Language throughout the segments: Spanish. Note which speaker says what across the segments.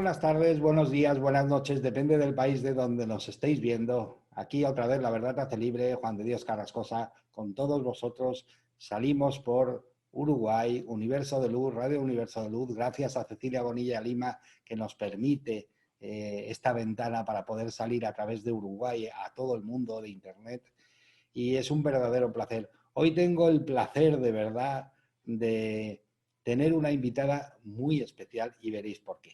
Speaker 1: buenas tardes, buenos días, buenas noches, depende del país de donde nos estéis viendo. Aquí otra vez La Verdad te hace libre, Juan de Dios Carrascosa, con todos vosotros. Salimos por Uruguay, Universo de Luz, Radio Universo de Luz, gracias a Cecilia Bonilla Lima que nos permite esta ventana para poder salir a través de Uruguay a todo el mundo de Internet. Y es un verdadero placer. Hoy tengo el placer de verdad de tener una invitada muy especial y veréis por qué.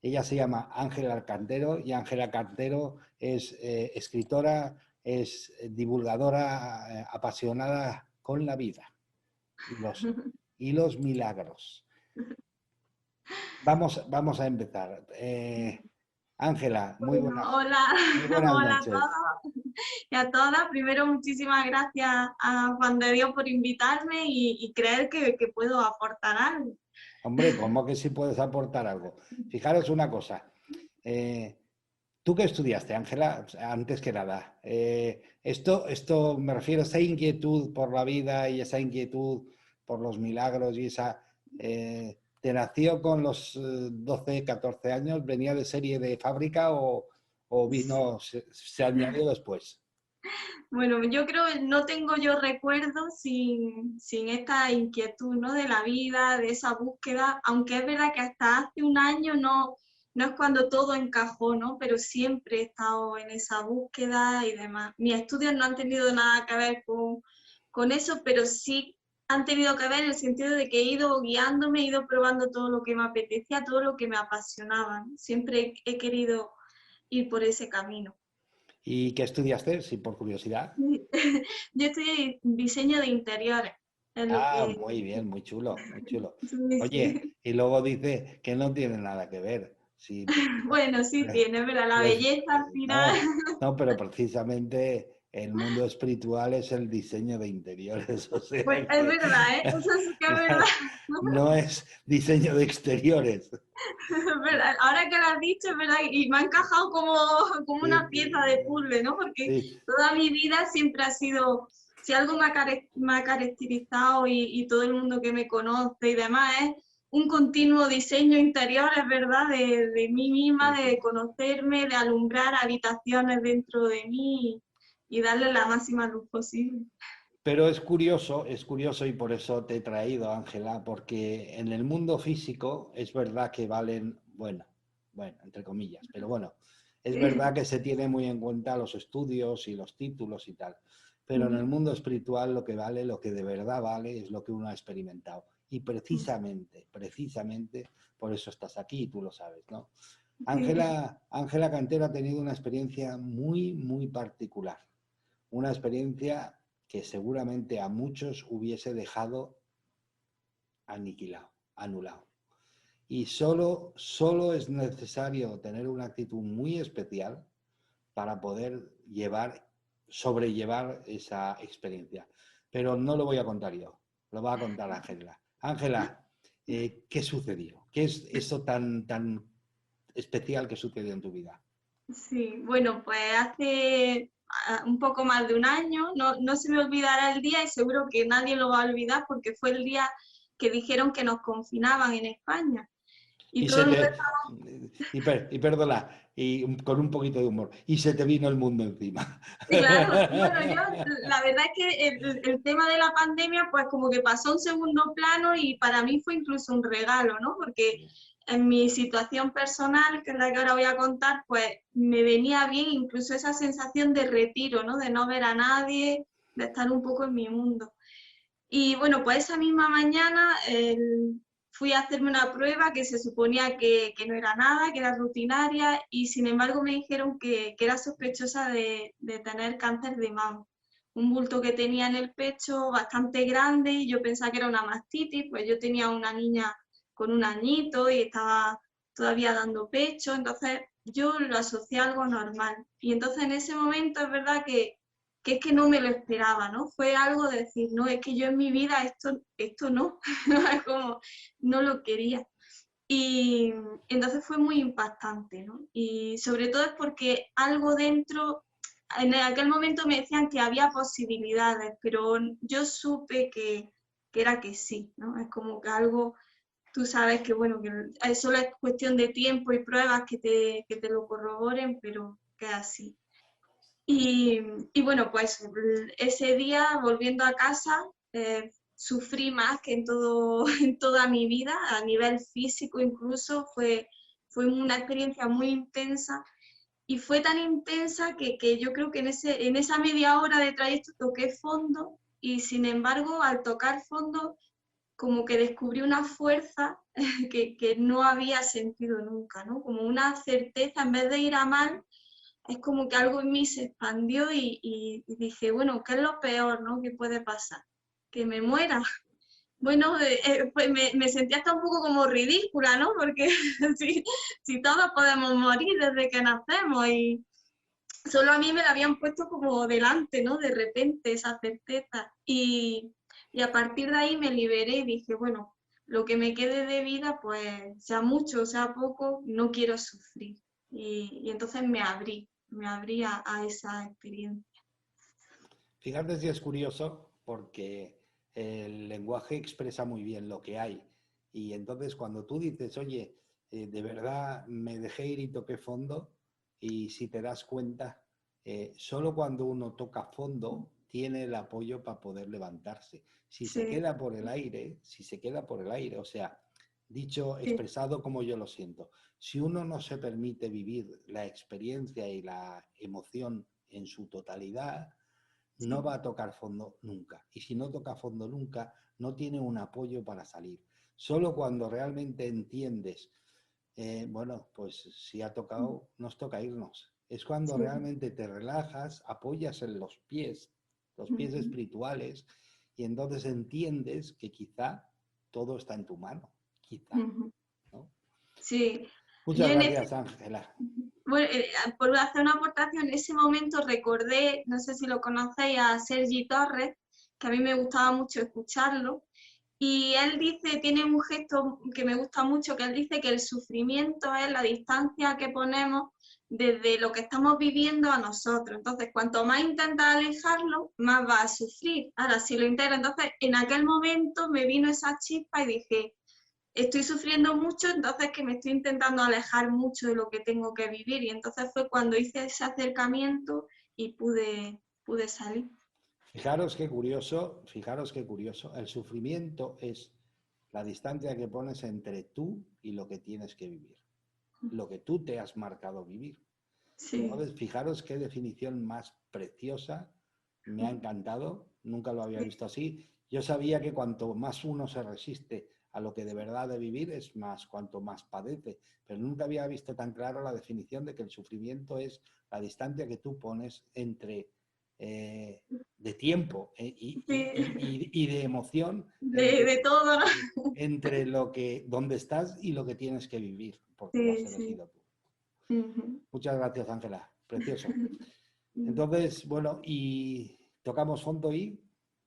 Speaker 1: Ella se llama Ángela Cantero y Ángela Cantero es escritora, es divulgadora apasionada con la vida y los milagros. Vamos a empezar. Ángela,
Speaker 2: Bueno, hola,
Speaker 1: muy buenas
Speaker 2: hola a
Speaker 1: noches.
Speaker 2: todos y a todas. Primero, muchísimas gracias a Juan de Dios por invitarme y creer que puedo aportar algo.
Speaker 1: Hombre, ¿cómo que sí puedes aportar algo? Fijaros una cosa. ¿Tú qué estudiaste, Ángela? Antes que nada, esto me refiero a esa inquietud por la vida y esa inquietud por los milagros y esa... ¿te nació con los 12, 14 años? ¿Venía de serie de fábrica o vino, se añadió después?
Speaker 2: Bueno, yo creo que no tengo yo recuerdos sin esta inquietud, ¿no? De la vida, de esa búsqueda, aunque es verdad que hasta hace un año no es cuando todo encajó, ¿no? Pero siempre he estado en esa búsqueda y demás. Mis estudios no han tenido nada que ver con eso, pero sí han tenido que ver en el sentido de que he ido guiándome, he ido probando todo lo que me apetecía, todo lo que me apasionaba, ¿no? Siempre he querido ir por ese camino.
Speaker 1: ¿Y qué estudiaste, si por curiosidad?
Speaker 2: Yo estudié diseño de interiores, es lo
Speaker 1: Ah,
Speaker 2: que...
Speaker 1: muy bien, muy chulo, muy chulo.
Speaker 2: Sí,
Speaker 1: Oye,
Speaker 2: sí.
Speaker 1: y luego dice que no tiene nada que ver. Sí,
Speaker 2: Bueno, sí tiene, ¿verdad? La belleza al final.
Speaker 1: no, no, pero precisamente el mundo espiritual es el diseño de interiores, o sea
Speaker 2: Pues es
Speaker 1: que
Speaker 2: verdad, ¿eh? Eso sí que es verdad.
Speaker 1: no es diseño de exteriores.
Speaker 2: Es verdad. Ahora que lo has dicho, es verdad, y me ha encajado como una
Speaker 1: Sí,
Speaker 2: pieza de puzzle, ¿no? Porque
Speaker 1: sí.
Speaker 2: toda mi vida siempre ha sido, si algo me ha caracterizado y todo el mundo que me conoce y demás, es un continuo diseño interior, es verdad, de mí misma, de conocerme, de alumbrar habitaciones dentro de mí y darle la máxima luz posible.
Speaker 1: Pero es curioso y por eso te he traído, Ángela, porque en el mundo físico es verdad que valen, bueno, entre comillas, pero bueno, es verdad que se tiene muy en cuenta los estudios y los títulos y tal. Pero en el mundo espiritual lo que vale, lo que de verdad vale, es lo que uno ha experimentado. Y precisamente, por eso estás aquí, y tú lo sabes, ¿no?
Speaker 2: Sí.
Speaker 1: Ángela Cantero ha tenido una experiencia muy, muy particular. Una experiencia que seguramente a muchos hubiese dejado aniquilado, anulado. Y solo es necesario tener una actitud muy especial para poder sobrellevar esa experiencia. Pero no lo voy a contar yo, lo va a contar Ángela. Ángela, ¿qué sucedió? ¿Qué es eso tan especial que sucedió en tu vida?
Speaker 2: Sí, bueno, pues hace un poco más de un año, no se me olvidará el día y seguro que nadie lo va a olvidar porque fue el día que dijeron que nos confinaban en España. Y
Speaker 1: Y
Speaker 2: todo
Speaker 1: se
Speaker 2: el mundo
Speaker 1: te.
Speaker 2: estaba,
Speaker 1: Y perdona, y con un poquito de humor. Y se te vino el mundo encima.
Speaker 2: claro, bueno, yo la verdad es que el tema de la pandemia pues como que pasó a un segundo plano y para mí fue incluso un regalo, ¿no? Porque en mi situación personal, que es la que ahora voy a contar, pues me venía bien incluso esa sensación de retiro, ¿no? De no ver a nadie, de estar un poco en mi mundo. Y bueno, pues esa misma mañana fui a hacerme una prueba que se suponía que no era nada, que era rutinaria, y sin embargo me dijeron que era sospechosa de tener cáncer de mama. Un bulto que tenía en el pecho bastante grande y yo pensaba que era una mastitis, pues yo tenía una niña con un añito y estaba todavía dando pecho, entonces yo lo asocié a algo normal. Y entonces en ese momento es verdad que es que no me lo esperaba, ¿no? Fue algo de decir, no, es que yo en mi vida esto no, es como, no lo quería. Y entonces fue muy impactante, ¿no? Y sobre todo es porque algo dentro, en aquel momento me decían que había posibilidades, pero yo supe que era que sí, ¿no? Es como que algo tú sabes que, bueno, que solo es cuestión de tiempo y pruebas que te lo corroboren, pero que es así. Y bueno, pues ese día, volviendo a casa, sufrí más que en todo, en toda mi vida, a nivel físico incluso, fue una experiencia muy intensa. Y fue tan intensa que yo creo que en esa media hora de trayecto toqué fondo y sin embargo al tocar fondo como que descubrí una fuerza que no había sentido nunca, ¿no? Como una certeza, en vez de ir a mal, es como que algo en mí se expandió y dije, bueno, ¿qué es lo peor, ¿no? que puede pasar? Que me muera. Bueno, pues me sentía hasta un poco como ridícula, ¿no? Porque si todos podemos morir desde que nacemos y solo a mí me la habían puesto como delante, ¿no? De repente esa certeza. Y a partir de ahí me liberé y dije, bueno, lo que me quede de vida, pues sea mucho o sea poco, no quiero sufrir. Y entonces me abrí a esa experiencia.
Speaker 1: Fíjate si es curioso porque el lenguaje expresa muy bien lo que hay. Y entonces cuando tú dices, oye, de verdad me dejé ir y toqué fondo, y si te das cuenta, solo cuando uno toca fondo tiene el apoyo para poder levantarse. Si se
Speaker 2: Sí,
Speaker 1: queda por el aire, si se queda por el aire, o sea, dicho,
Speaker 2: sí,
Speaker 1: expresado como yo lo siento, si uno no se permite vivir la experiencia y la emoción en su totalidad, no
Speaker 2: sí.
Speaker 1: va a tocar fondo nunca. Y si no toca fondo nunca, no tiene un apoyo para salir. Solo cuando realmente entiendes, bueno, pues si ha tocado, nos toca irnos. Es cuando
Speaker 2: Sí.
Speaker 1: realmente te relajas, apoyas en los pies
Speaker 2: Ujú,
Speaker 1: espirituales, y entonces entiendes que quizá todo está en tu mano, quizá,
Speaker 2: ujú.
Speaker 1: ¿no?
Speaker 2: Sí. Yo
Speaker 1: Muchas
Speaker 2: en
Speaker 1: gracias, Ángela.
Speaker 2: bueno, por hacer una aportación, en ese momento recordé, no sé si lo conocéis, a Sergi Torres, que a mí me gustaba mucho escucharlo, y él dice, tiene un gesto que me gusta mucho, que él dice que el sufrimiento es la distancia que ponemos desde lo que estamos viviendo a nosotros. Entonces, cuanto más intenta alejarlo, más va a sufrir. Ahora, si lo integra, entonces en aquel momento me vino esa chispa y dije, estoy sufriendo mucho, entonces que me estoy intentando alejar mucho de lo que tengo que vivir. Y entonces fue cuando hice ese acercamiento y pude salir.
Speaker 1: Fijaros qué curioso. El sufrimiento es la distancia que pones entre tú y lo que tienes que vivir, lo que tú te has marcado vivir.
Speaker 2: Sí,
Speaker 1: Entonces, fijaros qué definición más preciosa, me ha encantado, nunca lo había visto así. Yo sabía que cuanto más uno se resiste a lo que de verdad ha de vivir, es más, cuanto más padece, pero nunca había visto tan claro la definición de que el sufrimiento es la distancia que tú pones entre de tiempo
Speaker 2: sí,
Speaker 1: y de emoción
Speaker 2: de todo, ¿no?
Speaker 1: entre lo que, donde estás y lo que tienes que vivir, porque lo has
Speaker 2: Sí, sí.
Speaker 1: elegido tú.
Speaker 2: Ujú.
Speaker 1: Muchas gracias, Ángela. Precioso. Entonces, bueno, y tocamos fondo y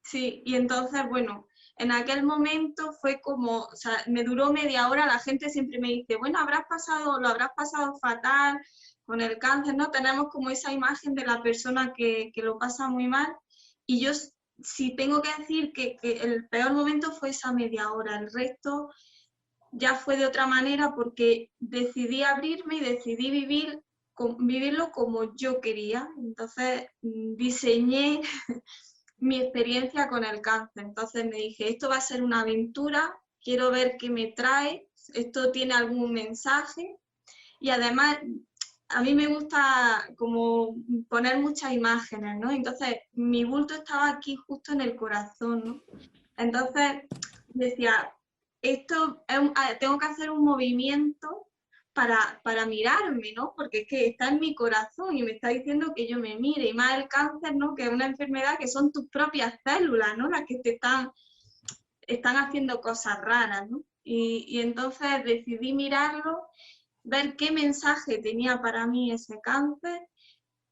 Speaker 2: Sí, y entonces, bueno, en aquel momento fue como, o sea, me duró media hora, la gente siempre me dice, bueno, lo habrás pasado fatal con el cáncer, ¿no? Tenemos como esa imagen de la persona que lo pasa muy mal, y yo sí tengo que decir que el peor momento fue esa media hora, el resto ya fue de otra manera porque decidí abrirme y decidí vivirlo como yo quería. Entonces diseñé mi experiencia con el cáncer. Entonces me dije, esto va a ser una aventura, quiero ver qué me trae, esto tiene algún mensaje y además a mí me gusta como poner muchas imágenes, ¿no? Entonces mi bulto estaba aquí justo en el corazón, ¿no? Entonces decía, tengo que hacer un movimiento para mirarme, ¿no? Porque es que está en mi corazón y me está diciendo que yo me mire, y más el cáncer, ¿no? Que es una enfermedad que son tus propias células, ¿no? Las que están haciendo cosas raras, ¿no? Y entonces decidí mirarlo, ver qué mensaje tenía para mí ese cáncer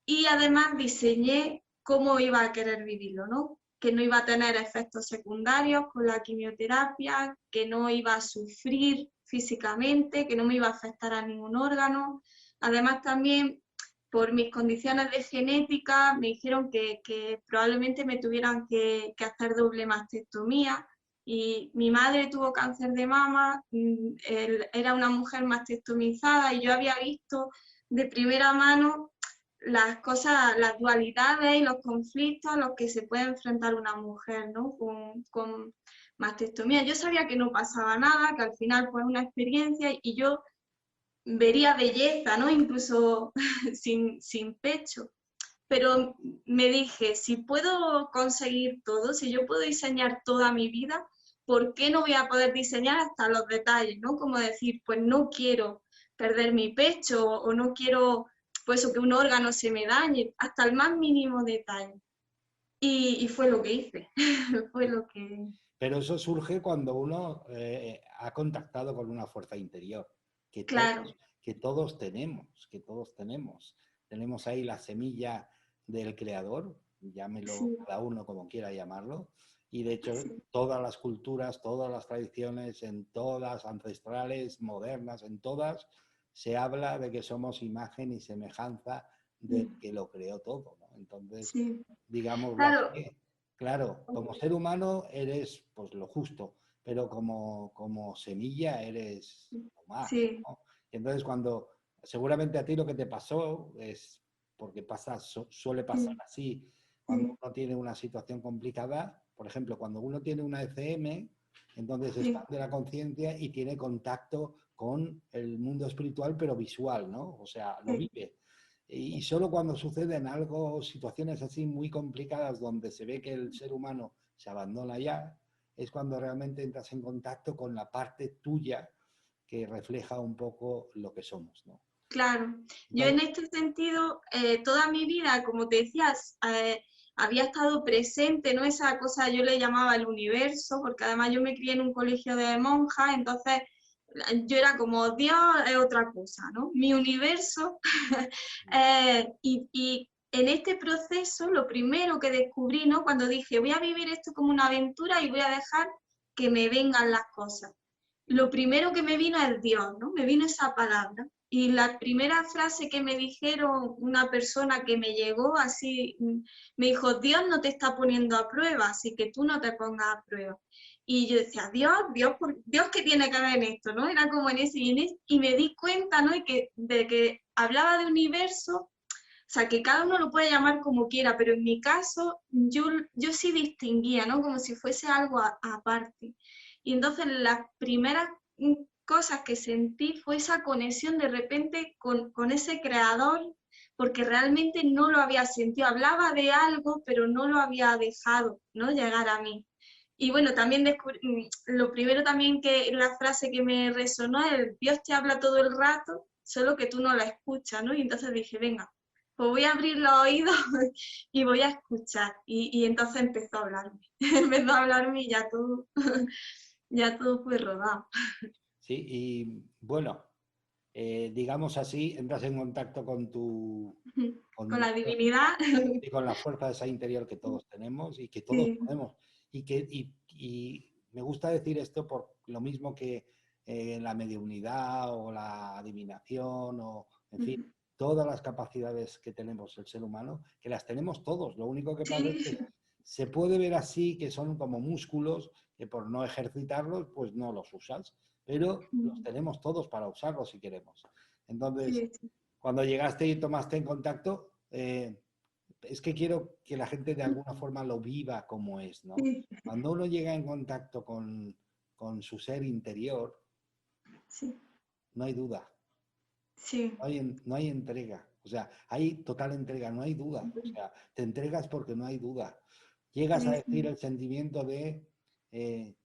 Speaker 2: y además diseñé cómo iba a querer vivirlo, ¿no? Que no iba a tener efectos secundarios con la quimioterapia, que no iba a sufrir físicamente, que no me iba a afectar a ningún órgano. Además también por mis condiciones de genética me dijeron que probablemente me tuvieran que hacer doble mastectomía Y mi madre tuvo cáncer de mama, era una mujer mastectomizada y yo había visto de primera mano las cosas, las dualidades y los conflictos a los que se puede enfrentar una mujer, ¿no? Con mastectomía. Yo sabía que no pasaba nada, que al final fue una experiencia y yo vería belleza, ¿no? Incluso sin pecho. Pero me dije, si puedo conseguir todo, si yo puedo diseñar toda mi vida, ¿por qué no voy a poder diseñar hasta los detalles, ¿no? Como decir, pues no quiero perder mi pecho o no quiero pues o que un órgano se me dañe, hasta el más mínimo detalle. Y fue lo que hice, fue lo que...
Speaker 1: Pero eso surge cuando uno ha contactado con una fuerza interior, que
Speaker 2: Claro,
Speaker 1: todos tenemos, que todos tenemos. Tenemos ahí la semilla del creador, llámelo
Speaker 2: sí,
Speaker 1: cada uno como quiera llamarlo, y de hecho
Speaker 2: sí,
Speaker 1: todas las culturas, todas las tradiciones, en todas, ancestrales, modernas, en todas, se habla de que somos imagen y semejanza del que lo creó todo, ¿no? Entonces,
Speaker 2: sí.
Speaker 1: digámoslo
Speaker 2: Claro,
Speaker 1: así. Claro, como ser humano eres pues lo justo, pero como semilla eres lo más,
Speaker 2: sí,
Speaker 1: ¿no? Y entonces cuando seguramente a ti lo que te pasó es porque suele pasar
Speaker 2: sí,
Speaker 1: así, cuando
Speaker 2: sí,
Speaker 1: uno tiene una situación complicada, por ejemplo, cuando uno tiene una ECM, entonces
Speaker 2: sí,
Speaker 1: expande la conciencia y tiene contacto con el mundo espiritual, pero visual, ¿no? O sea, lo
Speaker 2: sí,
Speaker 1: vive. Y solo cuando suceden algo, situaciones así muy complicadas donde se ve que el ser humano se abandona ya, es cuando realmente entras en contacto con la parte tuya que refleja un poco lo que somos, ¿no?
Speaker 2: claro. Yo
Speaker 1: Entonces,
Speaker 2: en este sentido, toda mi vida, como te decías, había estado presente, ¿no? Esa cosa yo le llamaba el universo, porque además yo me crié en un colegio de monjas, entonces yo era como Dios es otra cosa, ¿no? Mi universo. Y en este proceso, lo primero que descubrí, ¿no? Cuando dije, voy a vivir esto como una aventura y voy a dejar que me vengan las cosas. Lo primero que me vino es Dios, ¿no? Me vino esa palabra. Y la primera frase que me dijeron una persona que me llegó así, me dijo, Dios no te está poniendo a prueba, así que tú no te pongas a prueba. Y yo decía, Dios, ¿qué tiene que ver en esto? ¿No? Era como en ese y me di cuenta, ¿no? De que hablaba de universo, o sea, que cada uno lo puede llamar como quiera, pero en mi caso yo sí distinguía, ¿no? Como si fuese algo aparte. Y entonces las primeras cosas que sentí fue esa conexión de repente con ese creador, porque realmente no lo había sentido. Hablaba de algo, pero no lo había dejado, ¿no? Llegar a mí. Y bueno, también lo primero también que la frase que me resonó es, Dios te habla todo el rato, solo que tú no la escuchas, ¿no? Y entonces dije, venga, pues voy a abrir los oídos y voy a escuchar. Y entonces empezó a hablarme, empezó a hablarme y ya todo, ya todo fue rodado.
Speaker 1: sí, y bueno, digamos así, entras en contacto
Speaker 2: Con
Speaker 1: con,
Speaker 2: la divinidad.
Speaker 1: y con la fuerza esa interior que todos tenemos y que todos
Speaker 2: Sí,
Speaker 1: podemos. Y me gusta decir esto por lo mismo que la mediunidad o la adivinación o, en fin, todas las capacidades que tenemos el ser humano, que las tenemos todos. Lo único que pasa es
Speaker 2: sí,
Speaker 1: que se puede ver así, que son como músculos, que por no ejercitarlos, pues no los usas, pero los tenemos todos para usarlos si queremos. Entonces,
Speaker 2: sí, sí,
Speaker 1: cuando llegaste y tomaste en contacto, es que quiero que la gente de alguna forma lo viva como es, ¿no?
Speaker 2: sí,
Speaker 1: Cuando uno llega en contacto con su ser interior,
Speaker 2: sí,
Speaker 1: no hay duda,
Speaker 2: sí,
Speaker 1: no hay entrega, o sea, hay total entrega, no hay duda, o sea, te entregas porque no hay duda. Llegas a
Speaker 2: sí,
Speaker 1: decir el sentimiento de, eh,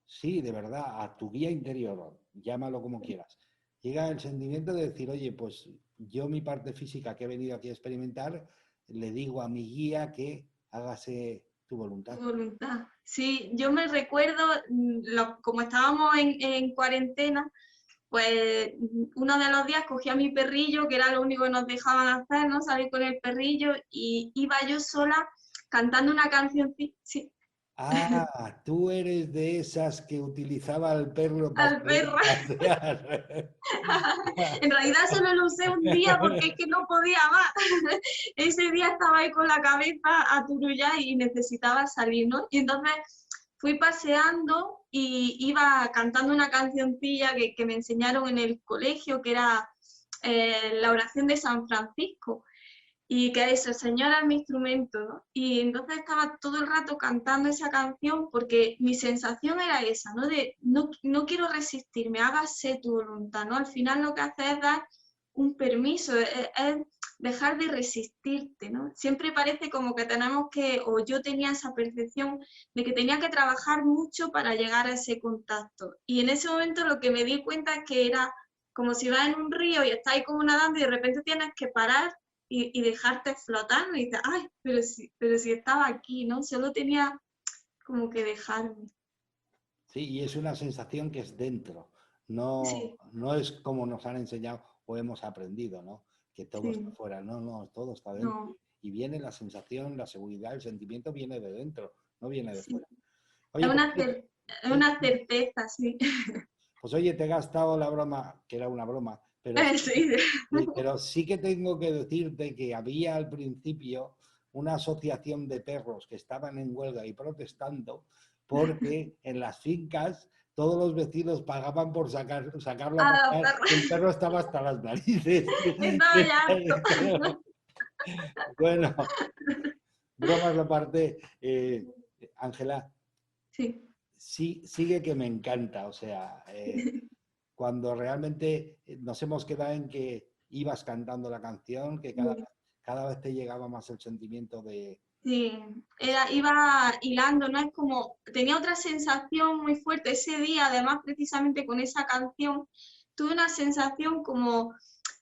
Speaker 1: sí, de verdad, a tu guía interior, llámalo como quieras. Llega el sentimiento de decir, oye, pues yo mi parte física que he venido aquí a experimentar, le digo a mi guía que hágase tu voluntad.
Speaker 2: voluntad. Sí, yo me recuerdo, como estábamos en cuarentena, pues uno de los días cogí a mi perrillo, que era lo único que nos dejaban hacer, ¿no? Salir con el perrillo y iba yo sola cantando una canción, sí,
Speaker 1: Ah, tú eres de esas que utilizaba al perro para
Speaker 2: al
Speaker 1: salir
Speaker 2: perro.
Speaker 1: a pasear.
Speaker 2: En realidad solo lo usé un día porque es que no podía más. Ese día estaba ahí con la cabeza a turullar y necesitaba salir, ¿no? Y entonces fui paseando y iba cantando una cancioncilla que me enseñaron en el colegio, que era la oración de San Francisco. Y que eso, Señor es mi instrumento, ¿no? Y entonces estaba todo el rato cantando esa canción porque mi sensación era esa, ¿no? De no quiero resistirme, hágase tu voluntad, ¿no? Al final lo que hace es dar un permiso, es dejar de resistirte, ¿no? Siempre parece como que tenemos que, o yo tenía esa percepción de que tenía que trabajar mucho para llegar a ese contacto. Y en ese momento lo que me di cuenta es que era como si vas en un río y estás ahí como nadando y de repente tienes que parar y dejarte flotando y dices, ay, pero si estaba aquí, ¿no? Solo tenía como que dejarme.
Speaker 1: Sí, y es una sensación que es dentro, no,
Speaker 2: Sí,
Speaker 1: no es como nos han enseñado o hemos aprendido, ¿no? Que todo está
Speaker 2: sí,
Speaker 1: fuera, no, no, todo está dentro.
Speaker 2: no,
Speaker 1: Y viene la sensación, la seguridad, el sentimiento viene de dentro, no viene de
Speaker 2: sí.
Speaker 1: fuera. Oye, pues,
Speaker 2: Es una certeza, sí.
Speaker 1: pues oye, te he gastado la broma, que era una broma, pero
Speaker 2: Sí,
Speaker 1: pero sí que tengo que decirte que había al principio una asociación de perros que estaban en huelga y protestando porque en las fincas todos los vecinos pagaban por sacarlo a
Speaker 2: a la
Speaker 1: pasear
Speaker 2: perra.
Speaker 1: y el perro estaba hasta las narices.
Speaker 2: Estaba ya harto.
Speaker 1: Bueno, bromas aparte, Ángela,
Speaker 2: Sí,
Speaker 1: sí, sigue que me encanta, o sea, cuando realmente nos hemos quedado en que ibas cantando la canción, que
Speaker 2: sí.
Speaker 1: cada vez te llegaba más el sentimiento de...
Speaker 2: Sí,
Speaker 1: es-
Speaker 2: iba hilando, ¿no? Es como, tenía otra sensación muy fuerte ese día, además precisamente con esa canción, tuve una sensación como,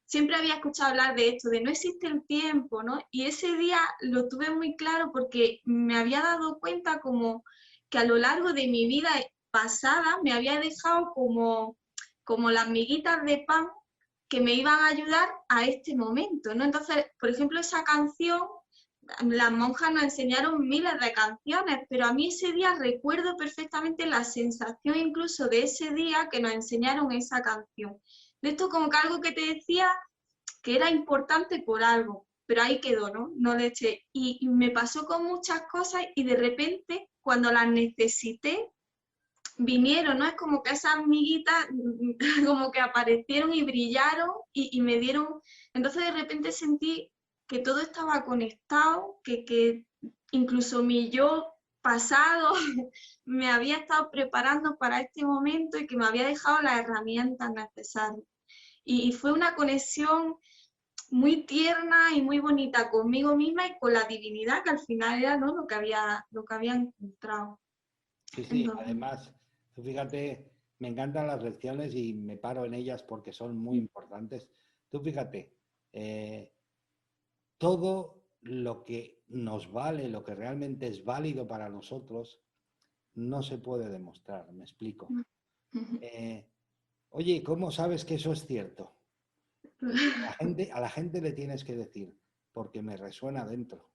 Speaker 2: siempre había escuchado hablar de esto, de no existe el tiempo, ¿no? Y ese día lo tuve muy claro porque me había dado cuenta como que a lo largo de mi vida pasada me había dejado como las miguitas de pan que me iban a ayudar a este momento, ¿no? Entonces, por ejemplo, esa canción las monjas nos enseñaron miles de canciones, pero a mí ese día recuerdo perfectamente la sensación incluso de ese día que nos enseñaron esa canción. De esto como que algo que te decía que era importante por algo, pero ahí quedó, ¿no? No le eché. Y me pasó con muchas cosas y de repente cuando las necesité, vinieron, ¿no? Es como que esas amiguitas como que aparecieron y brillaron y me dieron, entonces de repente sentí que todo estaba conectado, que incluso mi yo pasado me había estado preparando para este momento y que me había dejado las herramientas necesarias. Y fue una conexión muy tierna y muy bonita conmigo misma y con la divinidad que al final era, ¿no? Lo que había encontrado.
Speaker 1: Sí, sí,
Speaker 2: Entonces,
Speaker 1: además, tú fíjate, me encantan las lecciones y me paro en ellas porque son muy importantes. Tú fíjate, eh, todo lo que nos vale, lo que realmente es válido para nosotros, no se puede demostrar, me explico. Eh, Oye, ¿cómo sabes que eso es cierto? A la gente le tienes que decir, porque me resuena dentro.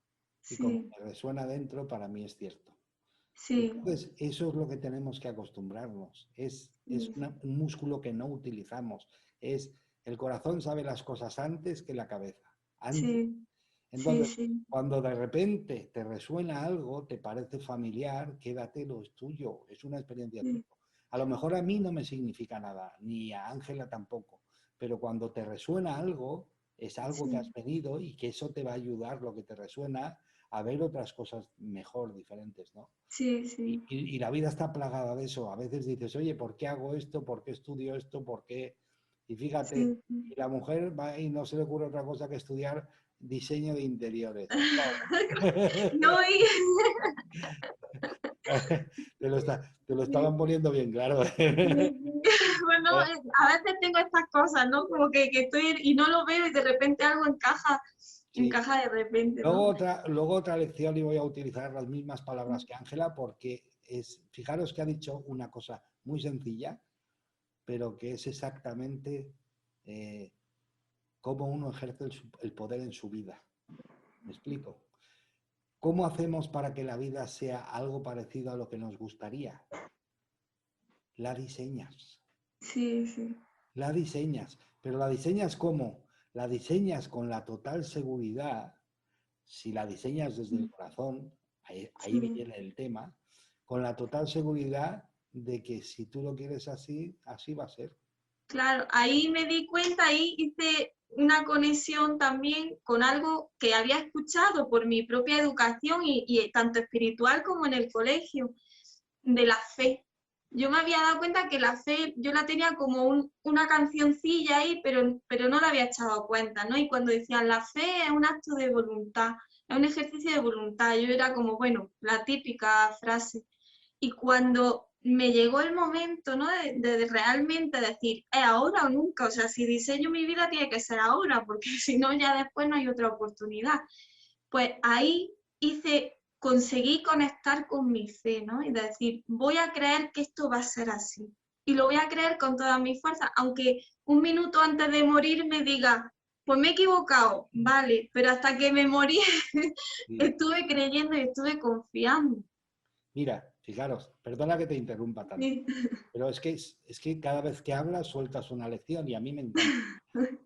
Speaker 1: Y como
Speaker 2: sí.
Speaker 1: me resuena dentro, para mí es cierto.
Speaker 2: Sí,
Speaker 1: Entonces, eso es lo que tenemos que acostumbrarnos. Es
Speaker 2: sí,
Speaker 1: un músculo que no utilizamos. El corazón sabe las cosas antes que la cabeza. Antes.
Speaker 2: sí, sí,
Speaker 1: Entonces,
Speaker 2: sí,
Speaker 1: cuando de repente te resuena algo, te parece familiar, quédatelo, es tuyo, es una experiencia tuya.
Speaker 2: sí,
Speaker 1: A lo mejor a mí no me significa nada, ni a Ángela tampoco, pero cuando te resuena algo, es algo que has
Speaker 2: sí,
Speaker 1: venido y que eso te va a ayudar, lo que te resuena, a ver otras cosas mejor, diferentes, ¿no?
Speaker 2: sí,
Speaker 1: Y,
Speaker 2: sí,
Speaker 1: y la vida está plagada de eso. A veces dices, oye, ¿por qué hago esto? ¿Por qué estudio esto? ¿Por qué? Y fíjate,
Speaker 2: sí, sí.
Speaker 1: y la mujer va y no se le ocurre otra cosa que estudiar diseño de interiores.
Speaker 2: No,
Speaker 1: Te lo
Speaker 2: sí,
Speaker 1: estaban poniendo bien claro.
Speaker 2: sí, sí. Bueno, a veces tengo estas cosas, ¿no? Como que estoy y no lo veo y de repente algo encaja,
Speaker 1: Sí.
Speaker 2: encaja de repente, ¿no?
Speaker 1: Luego otra lección y voy a utilizar las mismas palabras que Ángela porque fijaros que ha dicho una cosa muy sencilla, pero que es exactamente eh, cómo uno ejerce el poder en su vida. ¿Me explico? ¿Cómo hacemos para que la vida sea algo parecido a lo que nos gustaría? La diseñas,
Speaker 2: Sí, sí,
Speaker 1: la diseñas, pero la diseñas ¿cómo? La diseñas con la total seguridad, si la diseñas desde el corazón, ahí
Speaker 2: sí,
Speaker 1: viene el tema, con la total seguridad de que si tú lo quieres así, así va a ser.
Speaker 2: Claro, ahí me di cuenta, ahí hice una conexión también con algo que había escuchado por mi propia educación y tanto espiritual como en el colegio, de la fe. Yo me había dado cuenta que la fe yo la tenía como una cancioncilla ahí, pero no la había echado cuenta, ¿no? Y cuando decían la fe es un acto de voluntad, es un ejercicio de voluntad, yo era como, bueno, la típica frase. Y cuando me llegó el momento, ¿no? de realmente decir, es ahora o nunca, o sea, si diseño mi vida tiene que ser ahora, porque si no, ya después no hay otra oportunidad. Pues ahí conseguí conectar con mi fe, ¿no? Y decir, voy a creer que esto va a ser así. Y lo voy a creer con toda mi fuerza, aunque un minuto antes de morir me diga, pues me he equivocado, vale, pero hasta que me morí
Speaker 1: Sí.
Speaker 2: estuve creyendo y estuve confiando.
Speaker 1: Mira, fijaros, perdona que te interrumpa tanto,
Speaker 2: Sí.
Speaker 1: pero es que cada vez que hablas sueltas una lección y a mí me encanta.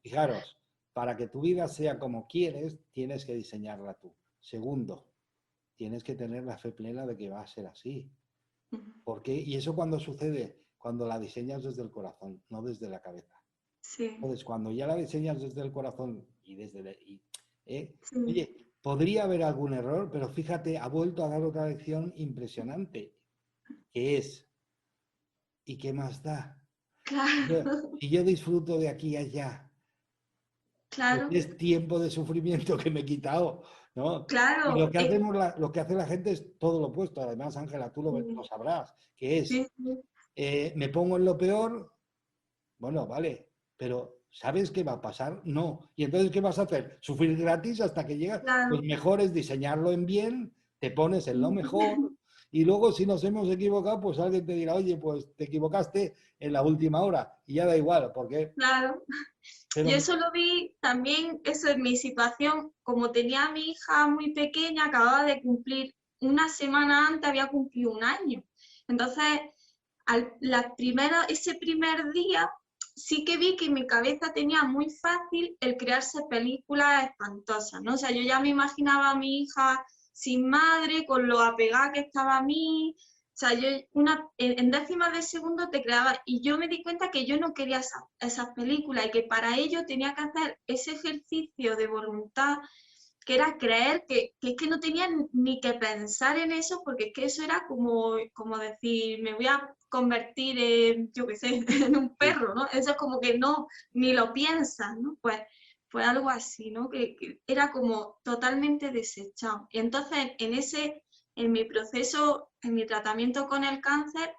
Speaker 1: Fijaros, para que tu vida sea como quieres, tienes que diseñarla tú. Segundo, tienes que tener la fe plena de que va a ser así. ¿Por qué? Y eso cuando sucede, cuando la diseñas desde el corazón, no desde la cabeza.
Speaker 2: Sí,
Speaker 1: Entonces, cuando ya la diseñas desde el corazón y
Speaker 2: sí,
Speaker 1: oye, podría haber algún error, pero fíjate, ha vuelto a dar otra lección impresionante, que es, ¿y qué más da?
Speaker 2: claro,
Speaker 1: Si yo disfruto de aquí y allá, pues
Speaker 2: claro,
Speaker 1: es tiempo de sufrimiento que me he quitado, ¿no? Y
Speaker 2: claro,
Speaker 1: lo que hace la gente es todo lo opuesto. Además, Ángela, tú lo
Speaker 2: sí,
Speaker 1: sabrás, que es,
Speaker 2: sí, sí,
Speaker 1: me pongo en lo peor, bueno, vale, pero ¿sabes qué va a pasar? No. ¿Y entonces qué vas a hacer? ¿Sufrir gratis hasta que llegas? Pues
Speaker 2: claro.
Speaker 1: mejor es diseñarlo en bien, te pones en lo mejor y luego si nos hemos equivocado, pues alguien te dirá, oye, pues te equivocaste en la última hora y ya da igual, porque...
Speaker 2: Claro,
Speaker 1: Pero
Speaker 2: yo eso lo vi también, eso en mi situación, como tenía a mi hija muy pequeña, acababa de cumplir una semana antes, había cumplido un año. Entonces, ese primer día sí que vi que en mi cabeza tenía muy fácil el crearse películas espantosas, ¿no? O sea, yo ya me imaginaba a mi hija sin madre, con lo apegada que estaba a mí. O sea, en décimas de segundo te creaba y yo me di cuenta que yo no quería esas películas y que para ello tenía que hacer ese ejercicio de voluntad que era creer que es que no tenía ni que pensar en eso, porque es que eso era como decir, me voy a convertir en, yo qué sé, en un
Speaker 1: sí,
Speaker 2: perro, ¿no? Eso es como que no, ni lo piensas, ¿no? Pues fue algo así, ¿no? Que era como totalmente desechado. Y entonces, en mi proceso, en mi tratamiento con el cáncer,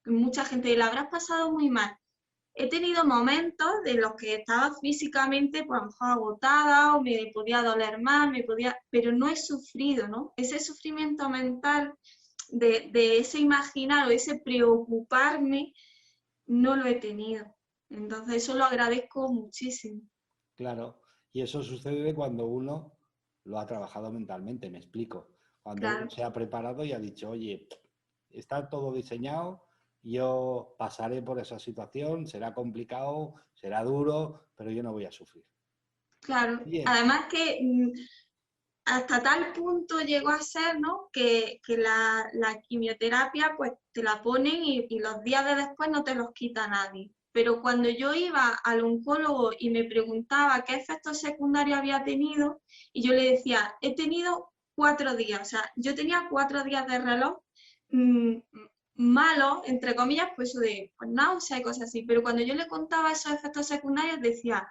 Speaker 2: mucha gente la habrás pasado muy mal. He tenido momentos de los que estaba físicamente, pues a lo mejor agotada o me podía doler más, pero no he sufrido, ¿no? Ese sufrimiento mental de ese imaginar o ese preocuparme, no lo he tenido. Entonces eso lo agradezco muchísimo.
Speaker 1: claro, y eso sucede cuando uno lo ha trabajado mentalmente, me explico. Cuando uno
Speaker 2: Claro,
Speaker 1: se ha preparado y ha dicho, oye, está todo diseñado, yo pasaré por esa situación, será complicado, será duro, pero yo no voy a sufrir.
Speaker 2: claro.
Speaker 1: Oye,
Speaker 2: Además que hasta tal punto llegó a ser, ¿no? Que la quimioterapia, pues te la ponen y los días de después no te los quita nadie. Pero cuando yo iba al oncólogo y me preguntaba qué efectos secundarios había tenido, y yo le decía, he tenido 4 días, o sea, yo tenía 4 días de reloj mmm, malos, entre comillas, pues eso de pues, náusea y cosas así. Pero cuando yo le contaba esos efectos secundarios, decía,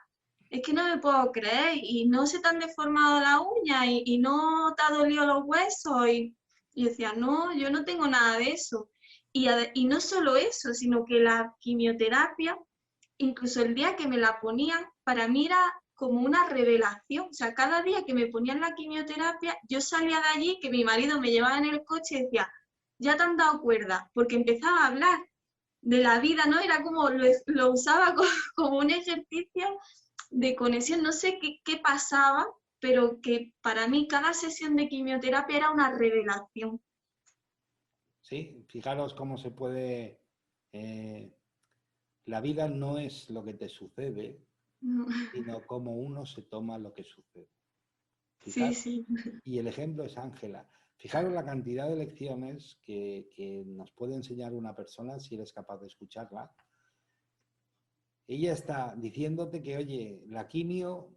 Speaker 2: es que no me puedo creer y no se te han deformado la uña y no te ha dolido los huesos y decía, no, yo no tengo nada de eso. Y no solo eso, sino que la quimioterapia, incluso el día que me la ponían, para mí era como una revelación. O sea, cada día que me ponían la quimioterapia, yo salía de allí, que mi marido me llevaba en el coche y decía, ya te han dado cuerda, porque empezaba a hablar de la vida, ¿no? Era como lo usaba como un ejercicio de conexión, no sé qué pasaba, pero que para mí cada sesión de quimioterapia era una revelación.
Speaker 1: sí, fijaros cómo se puede... eh, la vida no es lo que te sucede, sino cómo uno se toma lo que sucede.
Speaker 2: Sí,
Speaker 1: Fijaros.
Speaker 2: sí,
Speaker 1: Y el ejemplo es Ángela. Fijaros la cantidad de lecciones que nos puede enseñar una persona si eres capaz de escucharla. Ella está diciéndote que, oye, la quimio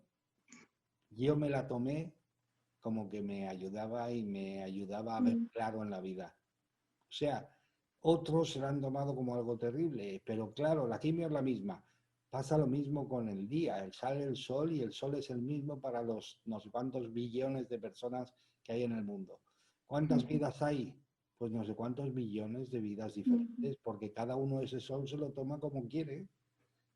Speaker 1: yo me la tomé como que me ayudaba y me ayudaba a ver claro en la vida. O sea, otros se la han tomado como algo terrible, pero claro, la quimio es la misma. Pasa lo mismo con el día, sale el sol y el sol es el mismo para los no sé cuántos billones de personas que hay en el mundo. ¿Cuántas vidas hay? Pues no sé cuántos millones de vidas diferentes, porque cada uno ese sol se lo toma como quiere,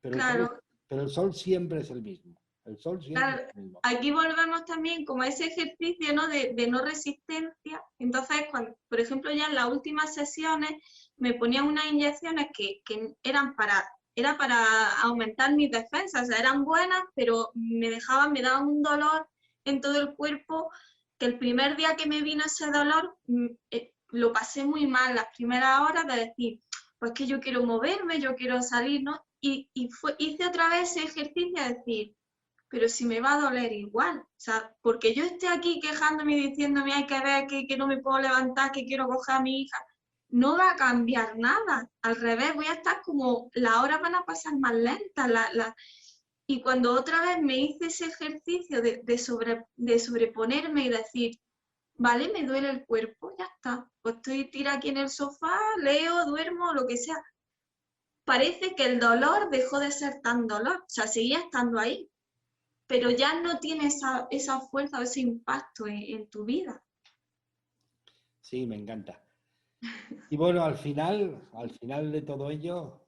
Speaker 2: Claro,
Speaker 1: pero el sol siempre es el mismo. El sol siempre
Speaker 2: claro.
Speaker 1: es el mismo.
Speaker 2: Aquí volvemos también como a ese ejercicio, ¿no? de no resistencia. Entonces, cuando, por ejemplo, ya en las últimas sesiones me ponían unas inyecciones que eran era para aumentar mis defensas, o sea, eran buenas, pero me daban un dolor en todo el cuerpo, que el primer día que me vino ese dolor, lo pasé muy mal, las primeras horas de decir, pues que yo quiero moverme, yo quiero salir, ¿no? Hice otra vez ese ejercicio de decir, pero si me va a doler igual, o sea, porque yo esté aquí quejándome y diciéndome hay que ver que no me puedo levantar, que quiero coger a mi hija, no va a cambiar nada, al revés, voy a estar como, las horas van a pasar más lentas, y cuando otra vez me hice ese ejercicio de sobreponerme y decir, vale, me duele el cuerpo, ya está, pues estoy tirada aquí en el sofá, leo, duermo, lo que sea, parece que el dolor dejó de ser tan dolor, o sea, seguía estando ahí, pero ya no tiene esa fuerza o ese impacto en tu vida.
Speaker 1: Sí, me encanta. Y bueno, al final de todo ello,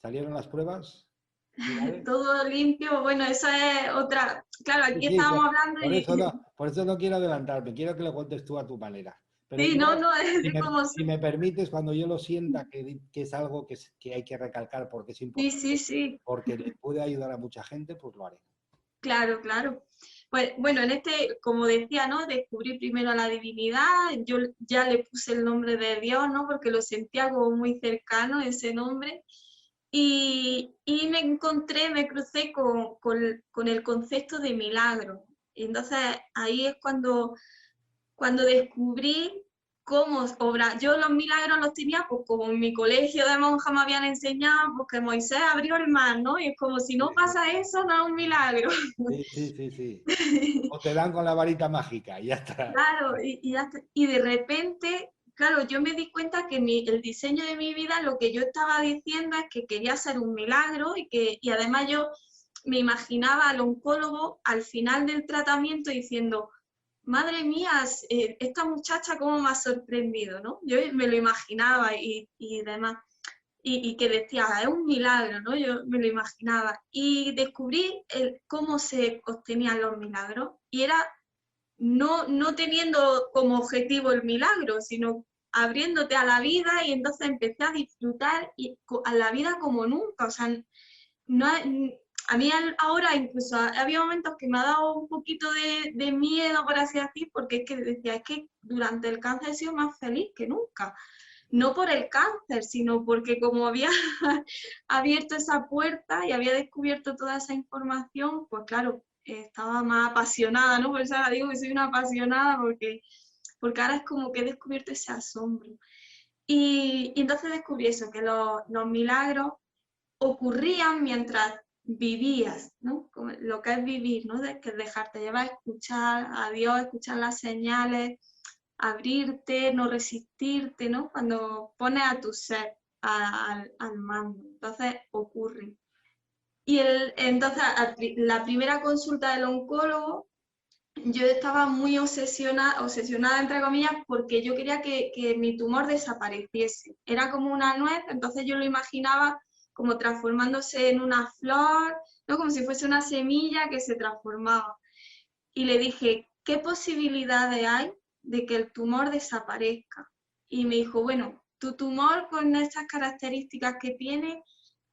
Speaker 1: salieron las pruebas finales.
Speaker 2: Todo limpio, bueno, esa es otra. Claro,
Speaker 1: Sí,
Speaker 2: aquí
Speaker 1: sí,
Speaker 2: estábamos hablando y.
Speaker 1: por eso no quiero adelantarme, quiero que lo cuentes tú a tu manera. Pero
Speaker 2: Sí, no,
Speaker 1: yo,
Speaker 2: no, es de cómo
Speaker 1: si
Speaker 2: soy.
Speaker 1: me permites, cuando yo lo sienta que es algo que hay que recalcar porque es
Speaker 2: Sí, sí,
Speaker 1: importante,
Speaker 2: sí,
Speaker 1: porque le puede ayudar a mucha gente, pues lo haré.
Speaker 2: claro, claro. Pues bueno, en este, como decía, ¿no? Descubrí primero a la divinidad, yo ya le puse el nombre de Dios, ¿no? Porque lo sentía como muy cercano ese nombre. Y me crucé con el concepto de milagro. Y entonces ahí es cuando descubrí cómo obra. Yo los milagros los tenía, pues como en mi colegio de monjas me habían enseñado, pues que Moisés abrió el mar, ¿no? Y es como si
Speaker 1: Sí,
Speaker 2: no pasa eso, no es un milagro.
Speaker 1: sí, sí, sí, sí. O te dan con la varita mágica y ya está.
Speaker 2: Claro, y de repente, claro, yo me di cuenta que el diseño de mi vida, lo que yo estaba diciendo es que quería ser un milagro y además yo me imaginaba al oncólogo al final del tratamiento diciendo, madre mía, esta muchacha cómo me ha sorprendido, ¿no? Yo me lo imaginaba y demás. Y que decía, "Ah, es un milagro", ¿no? Yo me lo imaginaba. Y descubrí cómo se obtenían los milagros. Y era no teniendo como objetivo el milagro, sino abriéndote a la vida y entonces empecé a disfrutar a la vida como nunca. O sea, no, a mí ahora incluso había momentos que me ha dado un poquito de miedo, por así decir, porque es que decía, es que durante el cáncer he sido más feliz que nunca. No por el cáncer, sino porque como había abierto esa puerta y había descubierto toda esa información, pues claro, estaba más apasionada, ¿no? Por eso ahora digo que soy una apasionada, porque ahora es como que he descubierto ese asombro. Y entonces descubrí eso, que los milagros ocurrían mientras vivías, ¿no? Como lo que es vivir, ¿no? Que dejarte llevar, escuchar a Dios, escuchar las señales, abrirte, no resistirte, ¿no? Cuando pones a tu ser al mando, entonces ocurre. Entonces, la primera consulta del oncólogo, yo estaba muy obsesionada entre comillas, porque yo quería que mi tumor desapareciese. Era como una nuez, entonces yo lo imaginaba como transformándose en una flor, ¿no? Como si fuese una semilla que se transformaba. Y le dije, ¿qué posibilidades hay de que el tumor desaparezca? Y me dijo, bueno, tu tumor con estas características que tiene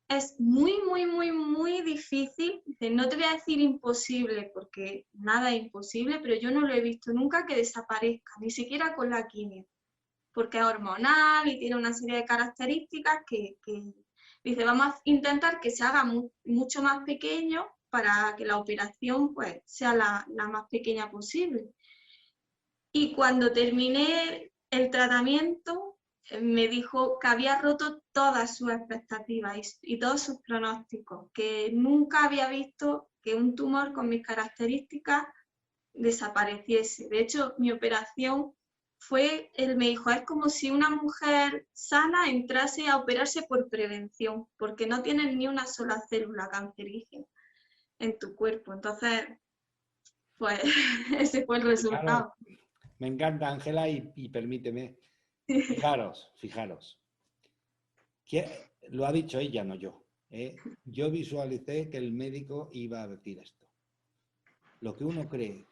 Speaker 2: es muy, muy, muy, muy difícil. Dice, no te voy a decir imposible, porque nada es imposible, pero yo no lo he visto nunca que desaparezca, ni siquiera con la quimio, porque es hormonal y tiene una serie de características que dice, vamos a intentar que se haga mucho más pequeño para que la operación pues sea la más pequeña posible. Y cuando terminé el tratamiento, me dijo que había roto todas sus expectativas y todos sus pronósticos, que nunca había visto que un tumor con mis características desapareciese. De hecho, mi operación fue, él me dijo, es como si una mujer sana entrase a operarse por prevención, porque no tienes ni una sola célula cancerígena en tu cuerpo. Entonces, pues ese fue el
Speaker 1: Fijaros,
Speaker 2: resultado.
Speaker 1: me encanta, Ángela, y permíteme. Fijaros. Lo ha dicho ella, no yo. Yo visualicé que el médico iba a decir esto. Lo que uno cree,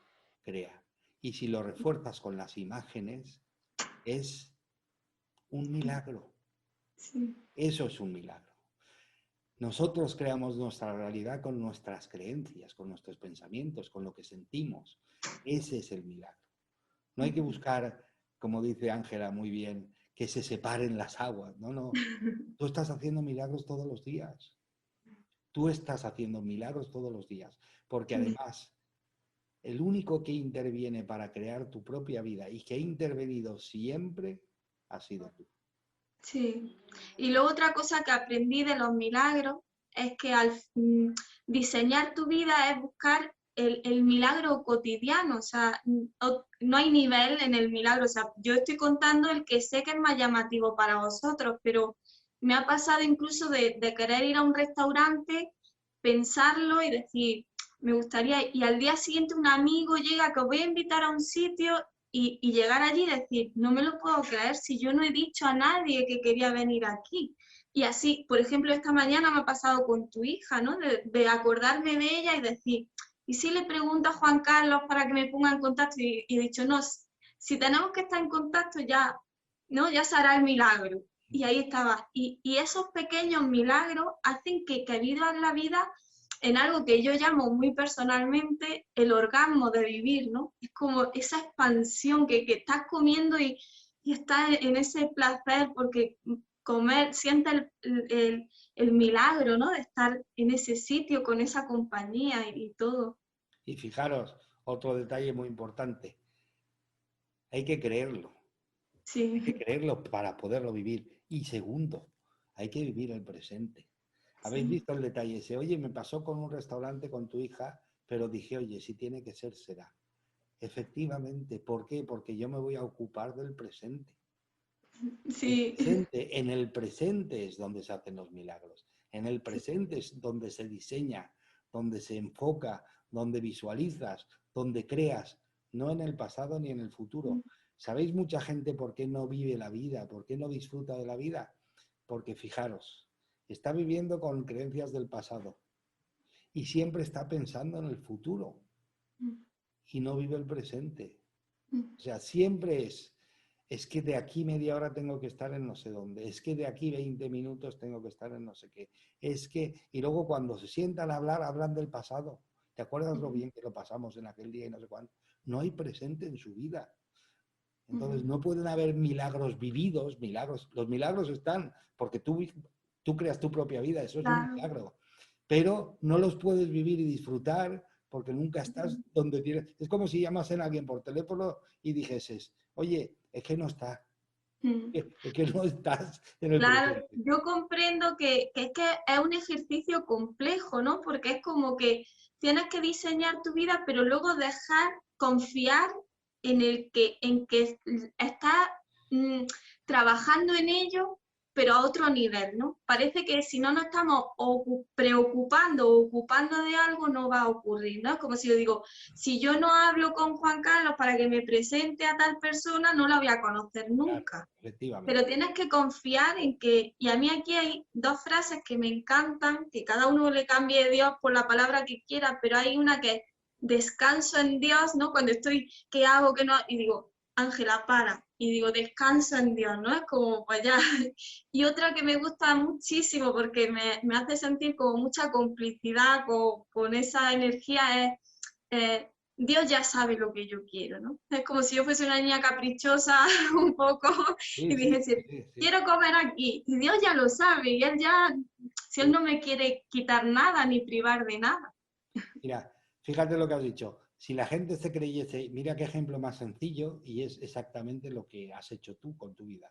Speaker 1: crea. Y si lo refuerzas con las imágenes, es un milagro.
Speaker 2: Sí.
Speaker 1: Eso es un milagro. Nosotros creamos nuestra realidad con nuestras creencias, con nuestros pensamientos, con lo que sentimos. Ese es el milagro. No hay que buscar, como dice Ángela muy bien, que se separen las aguas. No, no. Tú estás haciendo milagros todos los días. Tú estás haciendo milagros todos los días. Porque además, el único que interviene para crear tu propia vida y que ha intervenido siempre ha sido tú.
Speaker 2: Sí. Y luego otra cosa que aprendí de los milagros es que al diseñar tu vida es buscar el milagro cotidiano, o sea, no hay nivel en el milagro, o sea, yo estoy contando el que sé que es más llamativo para vosotros, pero me ha pasado incluso de querer ir a un restaurante, pensarlo y decir, me gustaría, y al día siguiente un amigo llega que os voy a invitar a un sitio y llegar allí y decir, no me lo puedo creer si yo no he dicho a nadie que quería venir aquí. Y así, por ejemplo, esta mañana me ha pasado con tu hija, ¿no? De acordarme de ella y decir, ¿y si le pregunto a Juan Carlos para que me ponga en contacto? Y he dicho, no, si tenemos que estar en contacto ya, ¿no? Ya se hará el milagro. Y ahí estaba. Y esos pequeños milagros hacen que vivas la vida en algo que yo llamo muy personalmente el orgasmo de vivir, ¿no? Es como esa expansión que estás comiendo y estás en ese placer porque comer, sientes el milagro, ¿no? De estar en ese sitio con esa compañía y todo.
Speaker 1: Y fijaros, otro detalle muy importante. Hay que creerlo. Hay que
Speaker 2: Sí,
Speaker 1: creerlo para poderlo vivir. Y segundo, hay que vivir el presente. ¿Habéis
Speaker 2: sí.
Speaker 1: visto el detalle ese? Oye, me pasó con un restaurante con tu hija, pero dije, oye, si tiene que ser, será. Efectivamente, ¿por qué? Porque yo me voy a ocupar del presente.
Speaker 2: Sí,
Speaker 1: En el presente es donde se hacen los milagros. En el
Speaker 2: sí.
Speaker 1: presente es donde se diseña, donde se enfoca, donde visualizas, donde creas, no en el pasado ni en el futuro. ¿Sabéis mucha gente por qué no vive la vida? ¿Por qué no disfruta de la vida? Porque fijaros, está viviendo con creencias del pasado y siempre está pensando en el futuro y no vive el presente. O sea, siempre es que de aquí media hora tengo que estar en no sé dónde, es que de aquí 20 minutos tengo que estar en no sé qué, es que, y luego cuando se sientan a hablar, hablan del pasado. ¿Te acuerdas lo bien que lo pasamos en aquel día y no sé cuánto? No hay presente en su vida. Entonces no pueden haber milagros vividos, milagros. Los milagros están porque tú creas tu propia vida, eso es un
Speaker 2: Claro.
Speaker 1: milagro. Pero no los puedes vivir y disfrutar porque nunca estás donde tienes. Es como si llamasen a alguien por teléfono y dijeses, oye, es que no está, es que no estás en el
Speaker 2: Claro,
Speaker 1: presente.
Speaker 2: yo comprendo que es un ejercicio complejo, ¿no? Porque es como que tienes que diseñar tu vida, pero luego dejar confiar en que estás trabajando en ello, pero a otro nivel, ¿no? Parece que si no nos estamos preocupando o ocupando de algo, no va a ocurrir, ¿no? Es como si yo digo, si yo no hablo con Juan Carlos para que me presente a tal persona, no la voy a conocer
Speaker 1: Claro,
Speaker 2: nunca. Pero
Speaker 1: efectivamente.
Speaker 2: tienes que confiar en que, y a mí aquí hay dos frases que me encantan, que cada uno le cambie Dios por la palabra que quiera, pero hay una que es descanso en Dios, ¿no? Cuando estoy, ¿qué hago? ¿Qué no? Y digo, Ángela, para. Y digo, descanso en Dios, ¿no? Es como, pues ya. Y otra que me gusta muchísimo porque me hace sentir como mucha complicidad con esa energía es, Dios ya sabe lo que yo quiero, ¿no? Es como si yo fuese una niña caprichosa un poco
Speaker 1: Sí,
Speaker 2: y
Speaker 1: sí,
Speaker 2: dijese,
Speaker 1: sí, sí.
Speaker 2: quiero comer aquí. Y Dios ya lo sabe, y Él ya, si Él
Speaker 1: Sí.
Speaker 2: no me quiere quitar nada ni privar de nada.
Speaker 1: Mira, fíjate lo que has dicho. Si la gente se creyese, mira qué ejemplo más sencillo y es exactamente lo que has hecho tú con tu vida.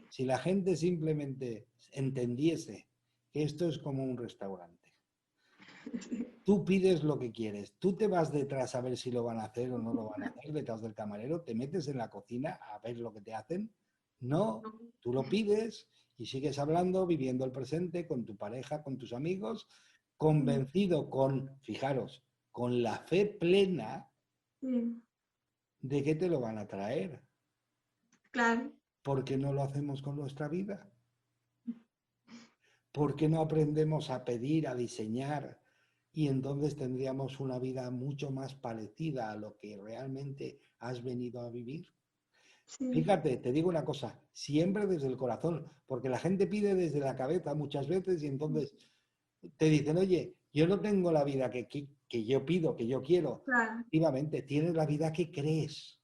Speaker 1: Si la gente simplemente entendiese que esto es como un restaurante, tú pides lo que quieres, tú te vas detrás a ver si lo van a hacer o no lo van a hacer, detrás del camarero, te metes en la cocina a ver lo que te hacen. No, tú lo pides y sigues hablando, viviendo el presente con tu pareja, con tus amigos, convencido fijaros, con la fe plena de que te lo van a traer.
Speaker 2: Claro.
Speaker 1: ¿Por qué no lo hacemos con nuestra vida? ¿Por qué no aprendemos a pedir, a diseñar? Y entonces tendríamos una vida mucho más parecida a lo que realmente has venido a vivir.
Speaker 2: Sí.
Speaker 1: Fíjate, te digo una cosa, siempre desde el corazón, porque la gente pide desde la cabeza muchas veces y entonces te dicen, oye, yo no tengo la vida que yo pido, que yo quiero.
Speaker 2: Claro.
Speaker 1: Efectivamente, tienes la vida que crees.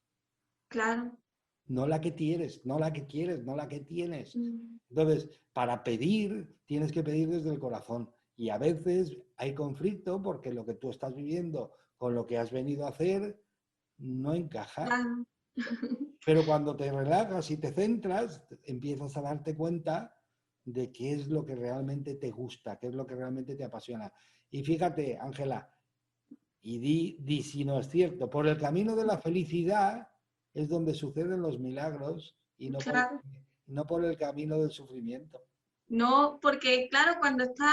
Speaker 2: Claro.
Speaker 1: No la que tienes, no la que quieres, no la que tienes.
Speaker 2: Mm.
Speaker 1: Entonces, para pedir, tienes que pedir desde el corazón. Y a veces hay conflicto porque lo que tú estás viviendo con lo que has venido a hacer no encaja.
Speaker 2: Claro.
Speaker 1: Pero cuando te relajas y te centras, empiezas a darte cuenta de qué es lo que realmente te gusta, qué es lo que realmente te apasiona. Y fíjate, Ángela, y di si no es cierto, por el camino de la felicidad es donde suceden los milagros y
Speaker 2: Claro.
Speaker 1: no por el camino del sufrimiento.
Speaker 2: No, porque claro, cuando está,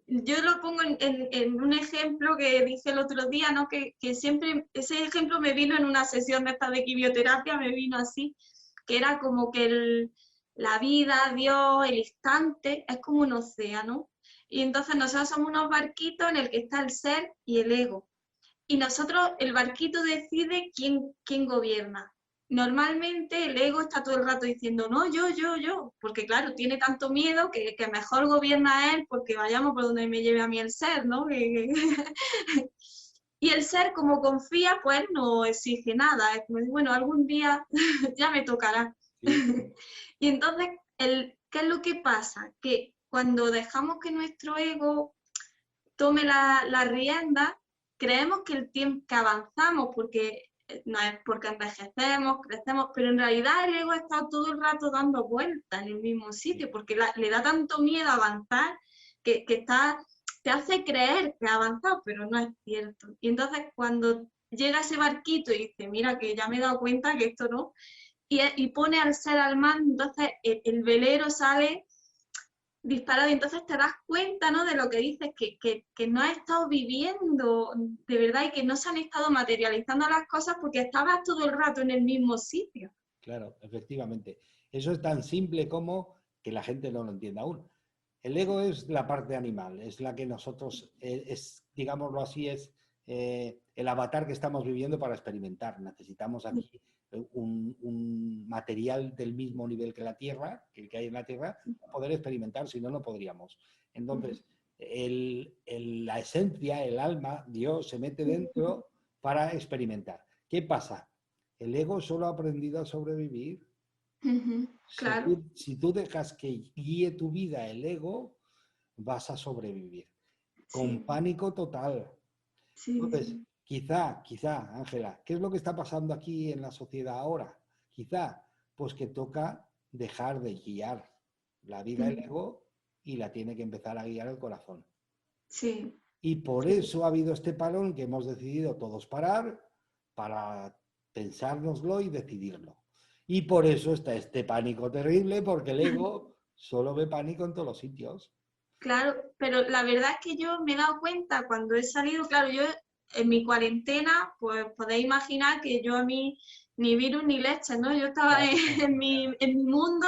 Speaker 2: yo lo pongo en un ejemplo que dije el otro día, ¿no? Que siempre, ese ejemplo me vino en una sesión de esta de quimioterapia, me vino así, que era como que la vida, Dios, el instante, es como un océano. Y entonces nosotros somos unos barquitos en el que está el ser y el ego. Y nosotros, el barquito decide quién gobierna. Normalmente el ego está todo el rato diciendo, no, yo, porque claro, tiene tanto miedo que mejor gobierna él porque vayamos por donde me lleve a mí el ser, ¿no? Y el ser, como confía, pues no exige nada. Es como, bueno, algún día ya me tocará.
Speaker 1: Sí.
Speaker 2: Y entonces, ¿qué es lo que pasa? Que cuando dejamos que nuestro ego tome la rienda, creemos que el tiempo que avanzamos, porque no es porque envejecemos, crecemos, pero en realidad el ego está todo el rato dando vueltas en el mismo sitio, porque le da tanto miedo avanzar que te hace creer que ha avanzado, pero no es cierto. Y entonces cuando llega ese barquito y dice, mira que ya me he dado cuenta que esto no, y pone al ser al mando, entonces el velero sale disparado y entonces te das cuenta, ¿no? De lo que dices, que no has estado viviendo de verdad y que no se han estado materializando las cosas porque estabas todo el rato en el mismo sitio.
Speaker 1: Claro, efectivamente. Eso es tan simple como que la gente no lo entienda aún. El ego es la parte animal, es la que nosotros, digámoslo así, es el avatar que estamos viviendo para experimentar. Necesitamos aquí un material del mismo nivel que la Tierra, que el que hay en la Tierra, para poder experimentar, si no, no podríamos. Entonces, la esencia, el alma, Dios, se mete dentro para experimentar. ¿Qué pasa? El ego solo ha aprendido a sobrevivir.
Speaker 2: Claro.
Speaker 1: Si tú dejas que guíe tu vida el ego, vas a sobrevivir. Con
Speaker 2: Sí,
Speaker 1: pánico total.
Speaker 2: sí,
Speaker 1: Entonces,
Speaker 2: sí.
Speaker 1: quizá, Ángela, ¿qué es lo que está pasando aquí en la sociedad ahora? Quizá, pues que toca dejar de guiar la vida el ego y la tiene que empezar a guiar el corazón.
Speaker 2: Sí,
Speaker 1: Y por
Speaker 2: sí,
Speaker 1: eso ha habido este parón que hemos decidido todos parar para pensárnoslo y decidirlo. Y por eso está este pánico terrible, porque el ego solo ve pánico en todos los sitios.
Speaker 2: claro, pero la verdad es que yo me he dado cuenta cuando he salido, claro, yo en mi cuarentena, pues podéis imaginar que yo a mí ni virus ni leche, ¿no? Yo estaba
Speaker 1: Claro,
Speaker 2: en mi mundo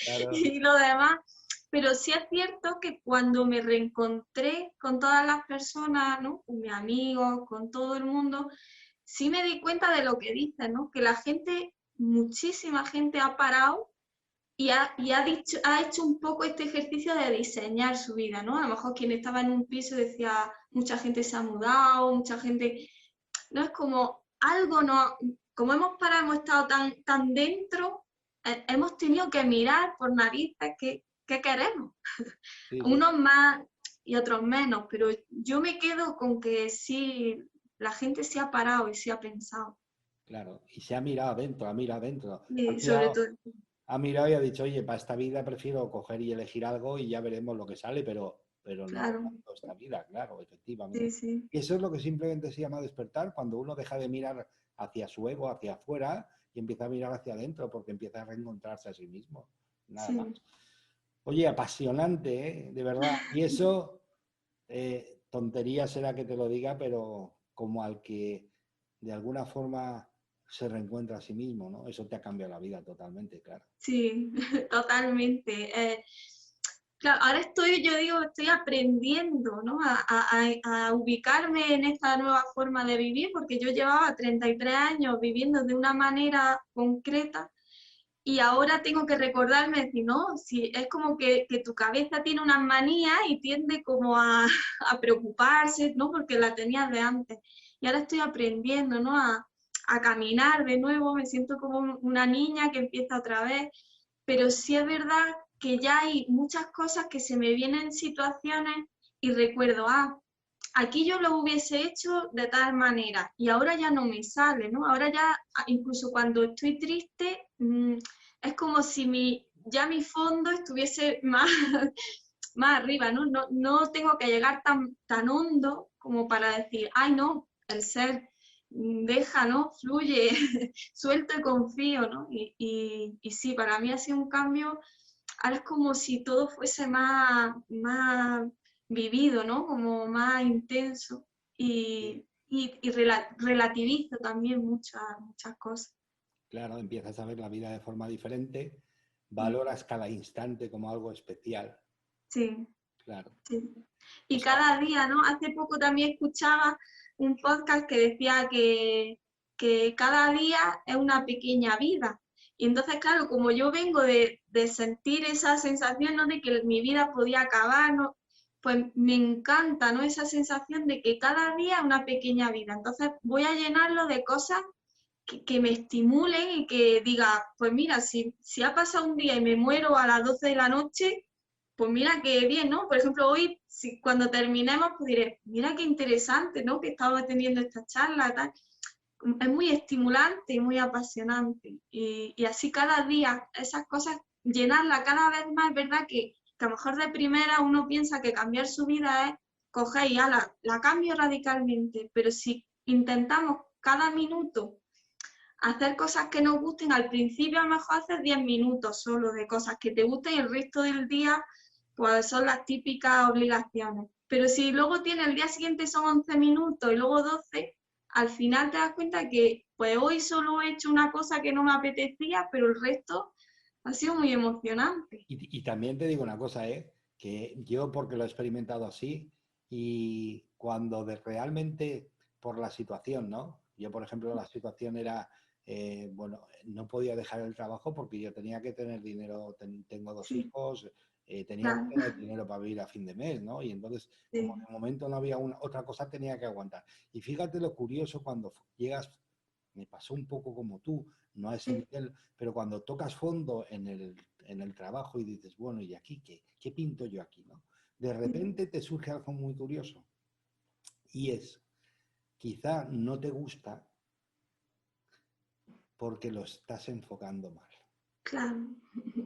Speaker 1: claro.
Speaker 2: y lo demás. Pero sí es cierto que cuando me reencontré con todas las personas, ¿no? Con mis amigos, con todo el mundo, sí me di cuenta de lo que dices, ¿no? Que la gente, muchísima gente ha parado ha hecho un poco este ejercicio de diseñar su vida, ¿no? A lo mejor quien estaba en un piso decía, mucha gente se ha mudado, mucha gente... No es como algo, no... Como hemos parado, hemos estado tan dentro, hemos tenido que mirar por narices qué queremos.
Speaker 1: Sí, sí.
Speaker 2: Unos más y otros menos, pero yo me quedo con que sí, la gente se ha parado y se ha pensado.
Speaker 1: Claro, y se ha mirado adentro, ha mirado adentro. Ha
Speaker 2: Y sobre
Speaker 1: mirado,
Speaker 2: todo,
Speaker 1: ha mirado y ha dicho, oye, para esta vida prefiero coger y elegir algo y ya veremos lo que sale, pero no
Speaker 2: claro,
Speaker 1: tanto esta vida, claro,
Speaker 2: sí,
Speaker 1: efectivamente.
Speaker 2: sí,
Speaker 1: Y eso es lo que simplemente se llama despertar, cuando uno deja de mirar hacia su ego, hacia afuera, y empieza a mirar hacia adentro, porque empieza a reencontrarse a sí mismo. Nada más.
Speaker 2: sí.
Speaker 1: Oye, apasionante, ¿eh? De verdad. Y eso, tontería será que te lo diga, pero como al que de alguna forma se reencuentra a sí mismo, ¿no? Eso te ha cambiado la vida totalmente, claro.
Speaker 2: Sí, totalmente. Claro, ahora yo digo, estoy aprendiendo, ¿no? A ubicarme en esta nueva forma de vivir, porque yo llevaba 33 años viviendo de una manera concreta y ahora tengo que recordarme, decir, no, si es como que tu cabeza tiene unas manías y tiende como a preocuparse, ¿no? Porque la tenías de antes. Y ahora estoy aprendiendo, ¿no? A caminar de nuevo, me siento como una niña que empieza otra vez, pero sí es verdad que ya hay muchas cosas que se me vienen en situaciones y recuerdo, aquí yo lo hubiese hecho de tal manera y ahora ya no me sale, ¿no? Ahora ya, incluso cuando estoy triste, es como si ya mi fondo estuviese más, más arriba, ¿no? No, no tengo que llegar tan hondo como para decir, ay, no, el ser deja, ¿no? Fluye, suelto y confío, ¿no? Y sí, para mí ha sido un cambio, ahora es como si todo fuese más vivido, ¿no? Como más intenso
Speaker 1: Sí.
Speaker 2: y relativizo también muchas cosas.
Speaker 1: Claro, empiezas a ver la vida de forma diferente,
Speaker 2: Mm,
Speaker 1: valoras cada instante como algo especial,
Speaker 2: sí,
Speaker 1: claro.
Speaker 2: sí.
Speaker 1: O
Speaker 2: Y
Speaker 1: sea,
Speaker 2: cada día, ¿no? Hace poco también escuchaba un podcast que decía que cada día es una pequeña vida. Y entonces, claro, como yo vengo de sentir esa sensación, ¿no? De que mi vida podía acabar, ¿no? Pues me encanta, ¿no? Esa sensación de que cada día es una pequeña vida. Entonces voy a llenarlo de cosas que me estimulen y que diga, pues mira, si ha pasado un día y me muero a las 12 de la noche, pues mira qué bien, ¿no? Por ejemplo, hoy, cuando terminemos, pues diré, mira qué interesante, ¿no? Que estamos teniendo esta charla, tal. Es muy estimulante y muy apasionante. Y así cada día, esas cosas, llenarla cada vez más, es verdad que a lo mejor de primera uno piensa que cambiar su vida es coger y la cambio radicalmente, pero si intentamos cada minuto hacer cosas que nos gusten, al principio a lo mejor haces 10 minutos solo de cosas que te gusten y el resto del día pues son las típicas obligaciones. Pero si luego tienes el día siguiente son 11 minutos y luego 12, al final te das cuenta que pues hoy solo he hecho una cosa que no me apetecía, pero el resto ha sido muy emocionante.
Speaker 1: y también te digo una cosa, ¿eh? Que yo porque lo he experimentado así y cuando realmente por la situación, ¿no? Yo, por ejemplo, la situación era, bueno, no podía dejar el trabajo porque yo tenía que tener dinero, tengo dos
Speaker 2: Sí,
Speaker 1: hijos, tenía que
Speaker 2: claro,
Speaker 1: tener dinero para vivir a fin de mes, ¿no? Y entonces, como
Speaker 2: sí,
Speaker 1: de momento no había otra cosa, tenía que aguantar. Y fíjate lo curioso cuando llegas, me pasó un poco como tú, no a ese
Speaker 2: sí,
Speaker 1: nivel, pero cuando tocas fondo en el trabajo y dices, bueno, ¿y aquí qué pinto yo aquí, no? De
Speaker 2: sí,
Speaker 1: repente te surge algo muy curioso y es, quizá no te gusta porque lo estás enfocando mal.
Speaker 2: claro,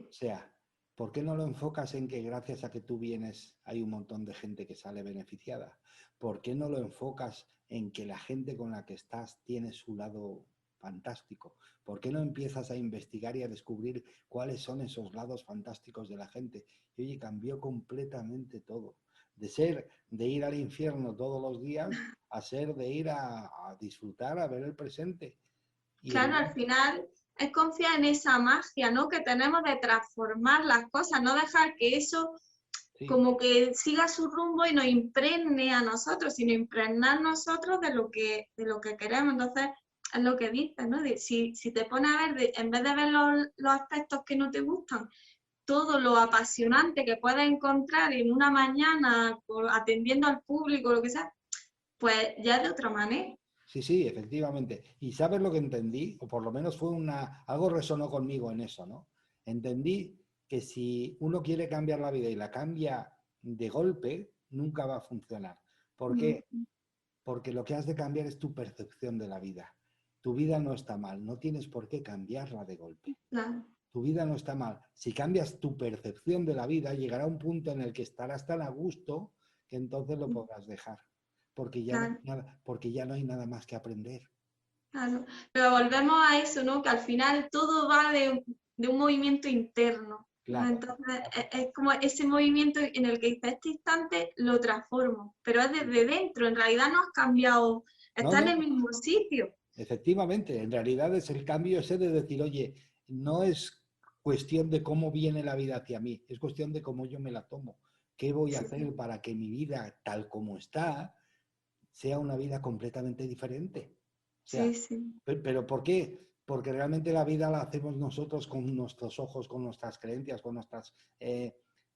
Speaker 1: O sea, ¿por qué no lo enfocas en que gracias a que tú vienes hay un montón de gente que sale beneficiada? ¿Por qué no lo enfocas en que la gente con la que estás tiene su lado fantástico? ¿Por qué no empiezas a investigar y a descubrir cuáles son esos lados fantásticos de la gente? Y oye, cambió completamente todo. De ir al infierno todos los días a ser de ir a disfrutar, a ver el presente. Y
Speaker 2: claro, al final es confiar en esa magia, ¿no? Que tenemos de transformar las cosas, no dejar que eso
Speaker 1: sí,
Speaker 2: como que siga su rumbo y nos impregne a nosotros, sino impregnar nosotros de lo que queremos. Entonces, es lo que dices, ¿no? Si te pones a ver, en vez de ver los aspectos que no te gustan, todo lo apasionante que puedes encontrar en una mañana atendiendo al público, lo que sea, pues ya es de otra manera.
Speaker 1: sí, sí, efectivamente. Y sabes lo que entendí, o por lo menos algo resonó conmigo en eso, ¿no? Entendí que si uno quiere cambiar la vida y la cambia de golpe, nunca va a funcionar. ¿Por
Speaker 2: No,
Speaker 1: qué? porque lo que has de cambiar es tu percepción de la vida. Tu vida no está mal, no tienes por qué cambiarla de golpe.
Speaker 2: Claro.
Speaker 1: Tu vida no está mal. Si cambias tu percepción de la vida, llegará un punto en el que estarás tan a gusto que entonces lo podrás dejar, porque ya no hay
Speaker 2: Claro.
Speaker 1: nada, porque ya no hay nada más que aprender.
Speaker 2: Claro, pero volvemos a eso, ¿no? Que al final todo va de un movimiento interno, ¿no?
Speaker 1: Claro.
Speaker 2: Entonces es como ese movimiento en el que dice, este instante lo transformo, pero es desde dentro, en realidad no has cambiado,
Speaker 1: No,
Speaker 2: estás en
Speaker 1: no,
Speaker 2: el mismo sitio.
Speaker 1: efectivamente, en realidad es el cambio ese de decir, oye, no es cuestión de cómo viene la vida hacia mí, es cuestión de cómo yo me la tomo. ¿Qué voy a
Speaker 2: Sí,
Speaker 1: hacer para que mi vida, tal como está, sea una vida completamente diferente? O sea,
Speaker 2: sí, sí,
Speaker 1: ¿pero por qué? Porque realmente la vida la hacemos nosotros con nuestros ojos, con nuestras creencias, con nuestras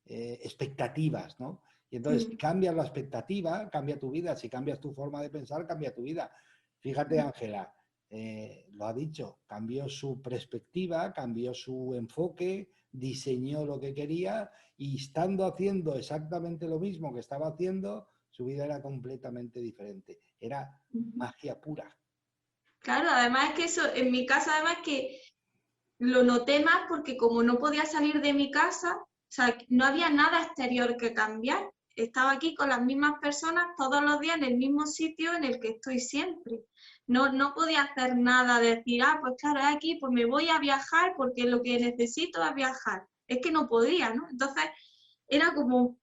Speaker 1: expectativas, ¿no? Y entonces, si
Speaker 2: sí.
Speaker 1: cambias la expectativa, cambia tu vida. Si cambias tu forma de pensar, cambia tu vida. Fíjate, Ángela, lo ha dicho, cambió su perspectiva, cambió su enfoque, diseñó lo que quería y estando haciendo exactamente lo mismo que estaba haciendo, su vida era completamente diferente. Era magia pura.
Speaker 2: Claro, además es que eso, en mi caso, además que lo noté más porque como no podía salir de mi casa, o sea, no había nada exterior que cambiar. Estaba aquí con las mismas personas todos los días en el mismo sitio en el que estoy siempre. No, no podía hacer nada, decir, ah, pues claro, aquí pues me voy a viajar porque lo que necesito es viajar. Es que no podía, ¿no? Entonces era como,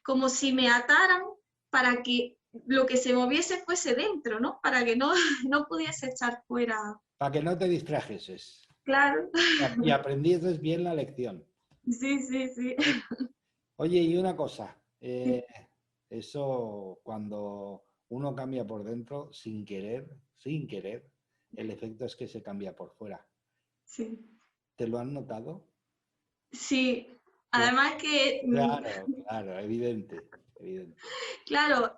Speaker 2: como si me ataran para que lo que se moviese fuese dentro, ¿no? Para que no, no pudiese echar fuera.
Speaker 1: Para que no te distrajeses
Speaker 2: Claro,
Speaker 1: y aprendieses bien la lección.
Speaker 2: sí, sí, sí.
Speaker 1: ¿Eh? Oye, y una cosa, eso cuando uno cambia por dentro sin querer, el efecto es que se cambia por fuera.
Speaker 2: Sí,
Speaker 1: ¿Te lo han notado?
Speaker 2: sí.
Speaker 1: Claro,
Speaker 2: Además que,
Speaker 1: claro, claro, evidente, evidente.
Speaker 2: claro,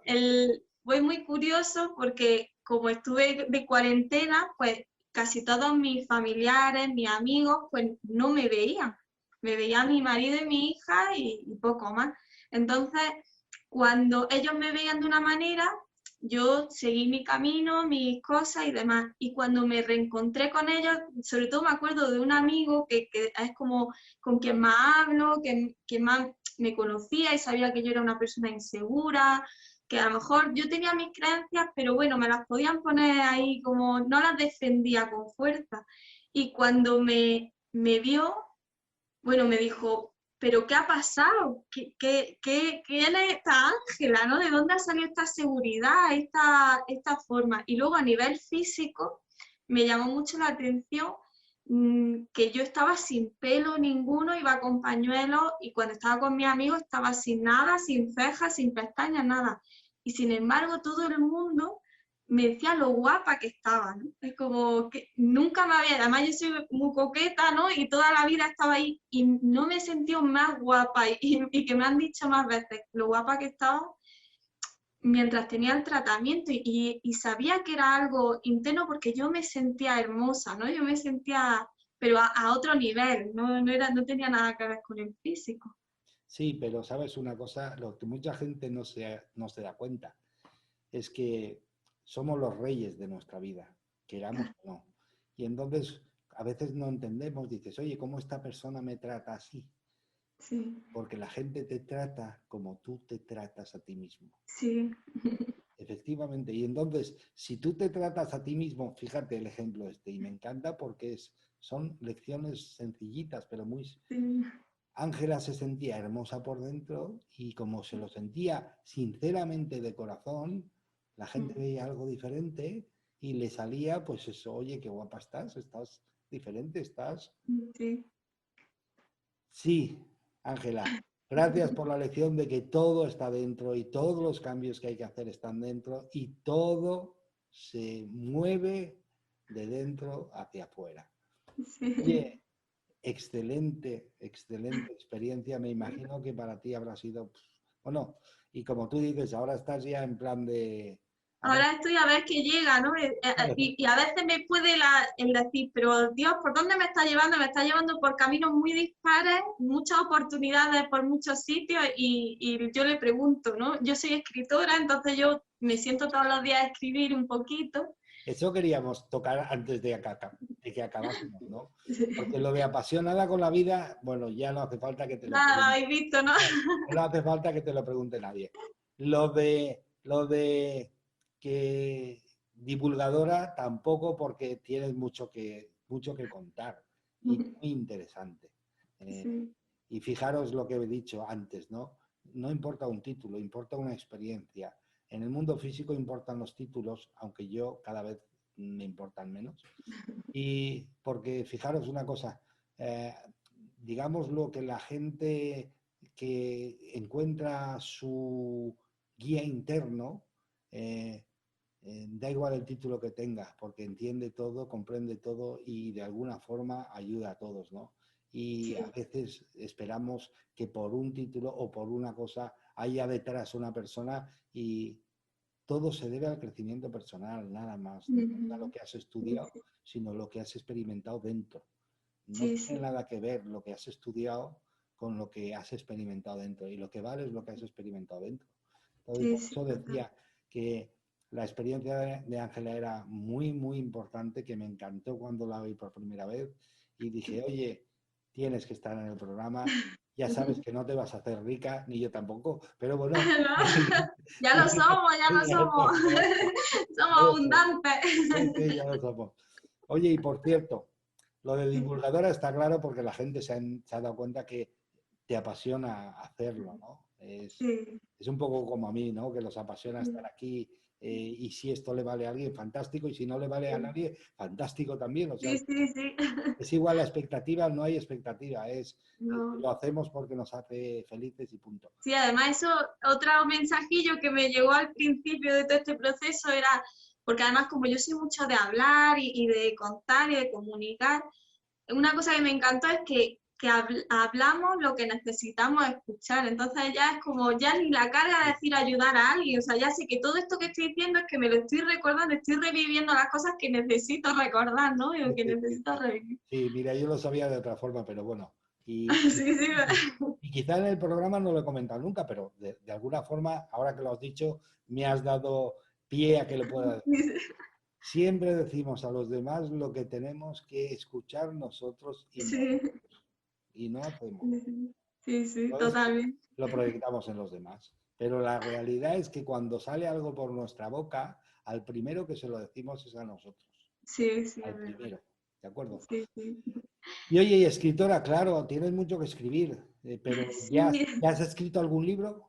Speaker 2: fue muy curioso porque como estuve de cuarentena, pues casi todos mis familiares, mis amigos, pues no me veían. Me veía mi marido y mi hija y poco más. Entonces, cuando ellos me veían de una manera, yo seguí mi camino, mis cosas y demás. Y cuando me reencontré con ellos, sobre todo me acuerdo de un amigo que es como con quien más hablo, que más me conocía y sabía que yo era una persona insegura, que a lo mejor yo tenía mis creencias, pero bueno, me las podían poner ahí como no las defendía con fuerza. Y cuando me vio, bueno, me dijo, ¿pero qué ha pasado? ¿Quién es esta Ángela? ¿No? ¿De dónde ha salido esta seguridad, esta forma? Y luego a nivel físico me llamó mucho la atención que yo estaba sin pelo ninguno, iba con pañuelos y cuando estaba con mis amigos estaba sin nada, sin cejas, sin pestañas, nada. Y sin embargo todo el mundo me decía lo guapa que estaba, ¿no? Es como que nunca me había, además yo soy muy coqueta, ¿no? Y toda la vida estaba ahí y no me he sentido más guapa y que me han dicho más veces lo guapa que estaba mientras tenía el tratamiento y sabía que era algo interno porque yo me sentía hermosa, ¿no? Yo me sentía, pero a otro nivel, no tenía nada que ver con el físico.
Speaker 1: Sí, pero sabes una cosa, lo que mucha gente no se da cuenta es que somos los reyes de nuestra vida, queramos o no. Y entonces a veces no entendemos, dices, oye, ¿cómo esta persona me trata así?
Speaker 2: Sí,
Speaker 1: Porque la gente te trata como tú te tratas a ti mismo.
Speaker 2: sí,
Speaker 1: Efectivamente. Y entonces, si tú te tratas a ti mismo, fíjate el ejemplo este, y me encanta porque son lecciones sencillitas, pero muy...
Speaker 2: sí.
Speaker 1: Ángela se sentía hermosa por dentro y como se lo sentía sinceramente de corazón, la gente veía algo diferente y le salía, pues eso, oye, qué guapa estás diferente, estás...
Speaker 2: Sí.
Speaker 1: Sí, Ángela, gracias por la lección de que todo está dentro y todos los cambios que hay que hacer están dentro y todo se mueve de dentro hacia afuera.
Speaker 2: Sí.
Speaker 1: Oye, excelente, excelente experiencia. Me imagino que para ti habrá sido, bueno, y como tú dices, ahora estás ya en plan de
Speaker 2: Ahora estoy a ver qué llega, ¿no? Y a veces me puede el decir, pero Dios, ¿por dónde me está llevando? Me está llevando por caminos muy dispares, muchas oportunidades por muchos sitios y yo le pregunto, ¿no? Yo soy escritora, entonces yo me siento todos los días a escribir un poquito.
Speaker 1: Eso queríamos tocar antes de que acabásemos, ¿no? Porque lo de apasionada con la vida, bueno, ya no hace falta que te lo
Speaker 2: Nada,
Speaker 1: pregunte.
Speaker 2: habéis visto, ¿no?
Speaker 1: No hace falta que te lo pregunte nadie. Lo de que divulgadora tampoco, porque tienes mucho que contar y muy interesante.
Speaker 2: Sí,
Speaker 1: Y fijaros lo que he dicho antes, ¿no? No importa un título, importa una experiencia. En el mundo físico importan los títulos, aunque yo cada vez me importan menos. Y porque fijaros una cosa, eh, digamos lo que la gente que encuentra su guía interno, eh, da igual el título que tenga, porque entiende todo, comprende todo y de alguna forma ayuda a todos, ¿no? Y a
Speaker 2: sí.
Speaker 1: veces esperamos que por un título o por una cosa haya detrás una persona y todo se debe al crecimiento personal, nada más. No importa lo
Speaker 2: Ujú.
Speaker 1: que has estudiado, sino lo que has experimentado dentro. No
Speaker 2: Sí,
Speaker 1: tiene
Speaker 2: sí.
Speaker 1: nada que ver lo que has estudiado con lo que has experimentado dentro. Y lo que vale es lo que has experimentado dentro. Entonces,
Speaker 2: Sí,
Speaker 1: por
Speaker 2: sí,
Speaker 1: eso
Speaker 2: total.
Speaker 1: decía que la experiencia de Ángela era muy, muy importante, que me encantó cuando la vi por primera vez y dije, oye, tienes que estar en el programa. Ya sabes que no te vas a hacer rica, ni yo tampoco, pero bueno,
Speaker 2: ¿No? Ya lo somos, ya lo somos. Somos
Speaker 1: ya lo somos. Sí,
Speaker 2: abundantes.
Speaker 1: sí, ya lo somos. Oye, y por cierto, lo de divulgadora está claro porque la gente se ha dado cuenta que te apasiona hacerlo, ¿no?
Speaker 2: Sí.
Speaker 1: Es un poco como a mí, ¿no? Que los apasiona estar aquí y si esto le vale a alguien, fantástico, y si no le vale a nadie, fantástico también. O sea,
Speaker 2: Sí, sí, sí.
Speaker 1: es igual la expectativa, no hay expectativa,
Speaker 2: No.
Speaker 1: lo hacemos porque nos hace felices y punto.
Speaker 2: Sí, además eso, otro mensajillo que me llegó al principio de todo este proceso era, porque además como yo soy mucho de hablar y de contar y de comunicar, una cosa que me encantó es que hablamos lo que necesitamos escuchar. Entonces ya es como, ya ni la carga de decir ayudar a alguien. O sea, ya sé que todo esto que estoy diciendo es que me lo estoy recordando, estoy reviviendo las cosas que necesito recordar, ¿no? Y lo que necesito revivir.
Speaker 1: Sí, mira, yo lo sabía de otra forma, pero bueno.
Speaker 2: Sí, sí,
Speaker 1: Y quizá en el programa no lo he comentado nunca, pero de alguna forma, ahora que lo has dicho, me has dado pie a que lo pueda decir. Siempre decimos a los demás lo que tenemos que escuchar nosotros
Speaker 2: sí,
Speaker 1: y no hacemos.
Speaker 2: sí, sí, sí,
Speaker 1: Entonces
Speaker 2: totalmente.
Speaker 1: lo proyectamos en los demás. Pero la realidad es que cuando sale algo por nuestra boca, al primero que se lo decimos es a nosotros.
Speaker 2: Sí, sí, es
Speaker 1: Al
Speaker 2: verdad.
Speaker 1: primero. ¿De acuerdo?
Speaker 2: Sí, sí.
Speaker 1: Y oye, y escritora, claro, tienes mucho que escribir, pero
Speaker 2: Sí,
Speaker 1: ¿ya has escrito algún libro?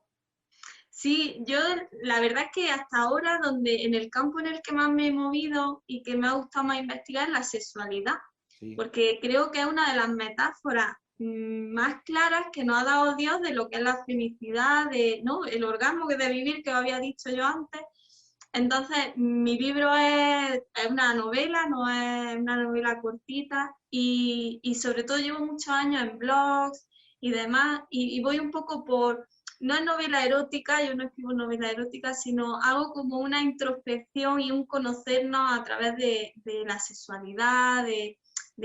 Speaker 2: sí, yo la verdad es que hasta ahora donde en el campo en el que más me he movido y que me ha gustado más investigar es la sexualidad,
Speaker 1: Sí.
Speaker 2: porque creo que es una de las metáforas más claras que nos ha dado Dios de lo que es la felicidad, de, ¿no? El orgasmo que de vivir que os había dicho yo antes. Entonces, mi libro es una novela, no es una novela cortita y sobre todo llevo muchos años en blogs y demás y voy un poco por, no es novela erótica, yo no escribo novela erótica, sino hago como una introspección y un conocernos a través de la sexualidad, de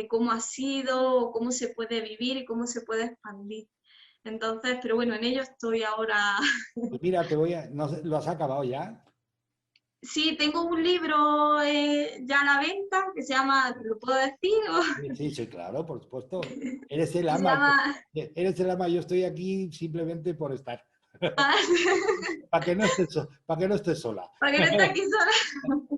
Speaker 2: cómo ha sido, cómo se puede vivir y cómo se puede expandir. Entonces, pero bueno, en ello estoy ahora.
Speaker 1: Pues mira, no sé, ¿lo has acabado ya?
Speaker 2: Sí, tengo un libro ya a la venta que se llama, ¿lo puedo decir?
Speaker 1: Sí, sí, sí, claro, por supuesto. Eres el
Speaker 2: Que se
Speaker 1: ama,
Speaker 2: llama
Speaker 1: eres el ama, yo estoy aquí simplemente por estar. Para que no estés sola.
Speaker 2: para que no esté aquí sola,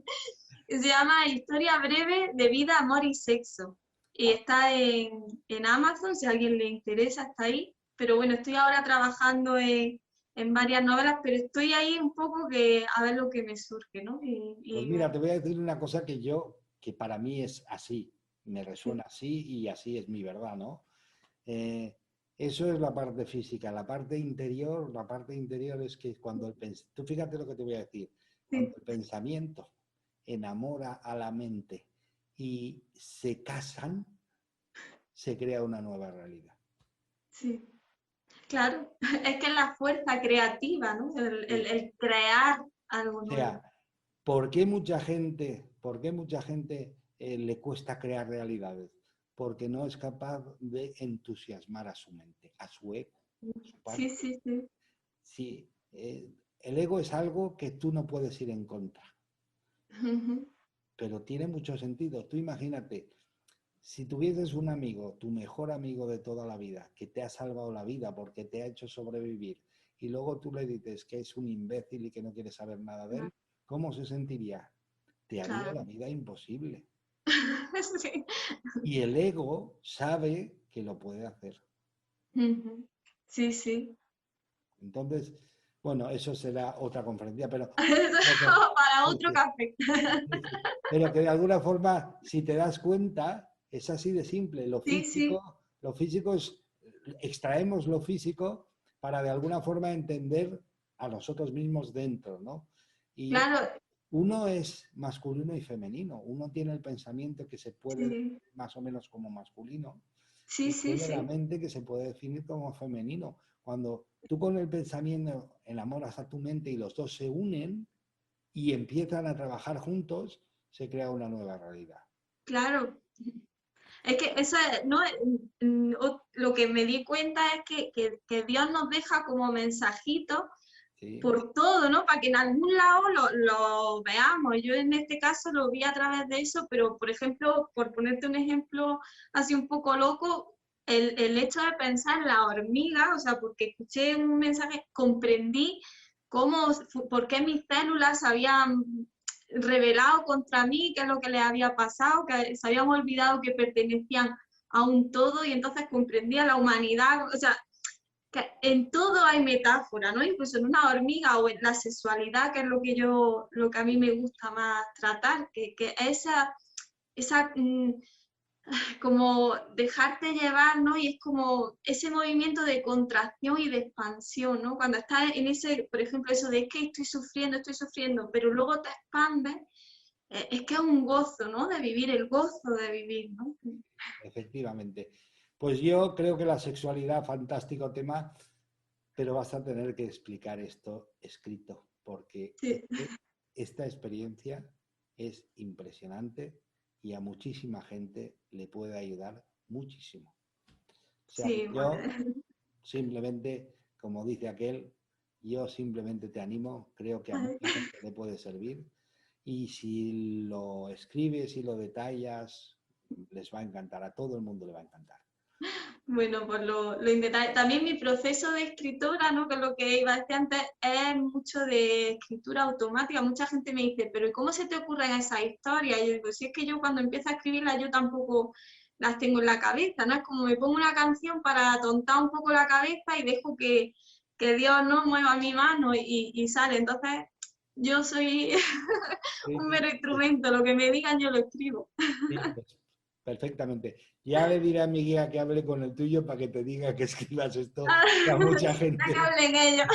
Speaker 2: que se llama Historia breve de vida, amor y sexo. Y está en Amazon, si a alguien le interesa, está ahí. Pero bueno, estoy ahora trabajando en varias novelas, pero estoy ahí un poco que a ver lo que me surge, ¿no?
Speaker 1: Pues
Speaker 2: Y
Speaker 1: mira, te voy a decir una cosa que para mí es así, me
Speaker 2: sí,
Speaker 1: resuena así y así es mi verdad, ¿no? Eh, eso es la parte física. La parte interior es que cuando tú fíjate lo que te voy a decir, cuando
Speaker 2: sí,
Speaker 1: el pensamiento enamora a la mente y se casan, se crea una nueva realidad.
Speaker 2: sí. Claro, es que es la fuerza creativa, ¿no?
Speaker 1: Sí.
Speaker 2: El crear algo
Speaker 1: O
Speaker 2: nuevo.
Speaker 1: sea, por qué mucha gente le cuesta crear realidades? Porque no es capaz de entusiasmar a su mente, a su ego, a su
Speaker 2: Sí,
Speaker 1: parte.
Speaker 2: sí, sí.
Speaker 1: Sí, el ego es algo que tú no puedes ir en contra,
Speaker 2: Ujú.
Speaker 1: pero tiene mucho sentido. Tú imagínate, si tuvieses un amigo, tu mejor amigo de toda la vida, que te ha salvado la vida porque te ha hecho sobrevivir, y luego tú le dices que es un imbécil y que no quieres saber nada de él, ¿cómo se sentiría? Te haría
Speaker 2: Claro.
Speaker 1: la vida imposible.
Speaker 2: Sí.
Speaker 1: Y el ego sabe que lo puede hacer.
Speaker 2: Ujú. Sí, sí.
Speaker 1: Entonces, bueno, eso será otra conferencia,
Speaker 2: Eso
Speaker 1: lo que,
Speaker 2: para otro
Speaker 1: porque-
Speaker 2: café.
Speaker 1: pero que de alguna forma, si te das cuenta, es así de simple.
Speaker 2: Sí, sí.
Speaker 1: Lo físico es, extraemos lo físico para de alguna forma entender a nosotros mismos dentro, ¿no? Y
Speaker 2: Claro.
Speaker 1: uno es masculino y femenino. Uno tiene el pensamiento que se puede
Speaker 2: Sí,
Speaker 1: definir más o menos como masculino
Speaker 2: sí,
Speaker 1: y
Speaker 2: sí,
Speaker 1: tiene la
Speaker 2: sí.
Speaker 1: mente que se puede definir como femenino. Cuando tú con el pensamiento enamoras a tu mente y los dos se unen y empiezan a trabajar juntos, se crea una nueva realidad.
Speaker 2: Claro. Es que eso es, ¿no? Lo que me di cuenta es que Dios nos deja como mensajitos
Speaker 1: ¿Sí?
Speaker 2: por todo, ¿no? Para que en algún lado lo veamos. Yo en este caso lo vi a través de eso, pero por ejemplo, por ponerte un ejemplo así un poco loco, el hecho de pensar en la hormiga, o sea, porque escuché un mensaje, comprendí por qué mis células se habían rebelado contra mí, qué es lo que les había pasado, que se habían olvidado que pertenecían a un todo y entonces comprendía la humanidad, o sea, que en todo hay metáfora, ¿no? Incluso en una hormiga o en la sexualidad, que es lo que a mí me gusta más tratar, que esa como dejarte llevar, ¿no? Y es como ese movimiento de contracción y de expansión, ¿no? Cuando estás en ese, por ejemplo, eso de que estoy sufriendo, pero luego te expandes, es que es un gozo, ¿no? De vivir, el gozo de vivir, ¿no?
Speaker 1: Efectivamente. Pues yo creo que la sexualidad, fantástico tema, pero vas a tener que explicar esto escrito, porque
Speaker 2: Sí,
Speaker 1: esta experiencia es impresionante y a muchísima gente le puede ayudar muchísimo. O sea que
Speaker 2: sí, pues,
Speaker 1: yo simplemente, como dice aquel, yo simplemente te animo, creo que a mucha gente le puede servir y si lo escribes y lo detallas, les va a encantar, a todo el mundo le va a encantar.
Speaker 2: bueno, pues lo intentaré. También mi proceso de escritora, ¿no? Que es lo que iba a decir antes, es mucho de escritura automática. Mucha gente me dice, pero ¿y cómo se te ocurren esas historias? Y yo digo, si es que yo cuando empiezo a escribirlas, yo tampoco las tengo en la cabeza, ¿no? Es como me pongo una canción para atontar un poco la cabeza y dejo que Dios no mueva mi mano y sale. Entonces, yo soy
Speaker 1: Sí,
Speaker 2: un
Speaker 1: sí,
Speaker 2: mero instrumento, lo que me digan yo lo escribo.
Speaker 1: sí, pues, perfectamente. Ya le diré a mi guía que hable con el tuyo para que te diga que escribas esto, que a mucha
Speaker 2: Ya que
Speaker 1: gente,
Speaker 2: hablen ellos,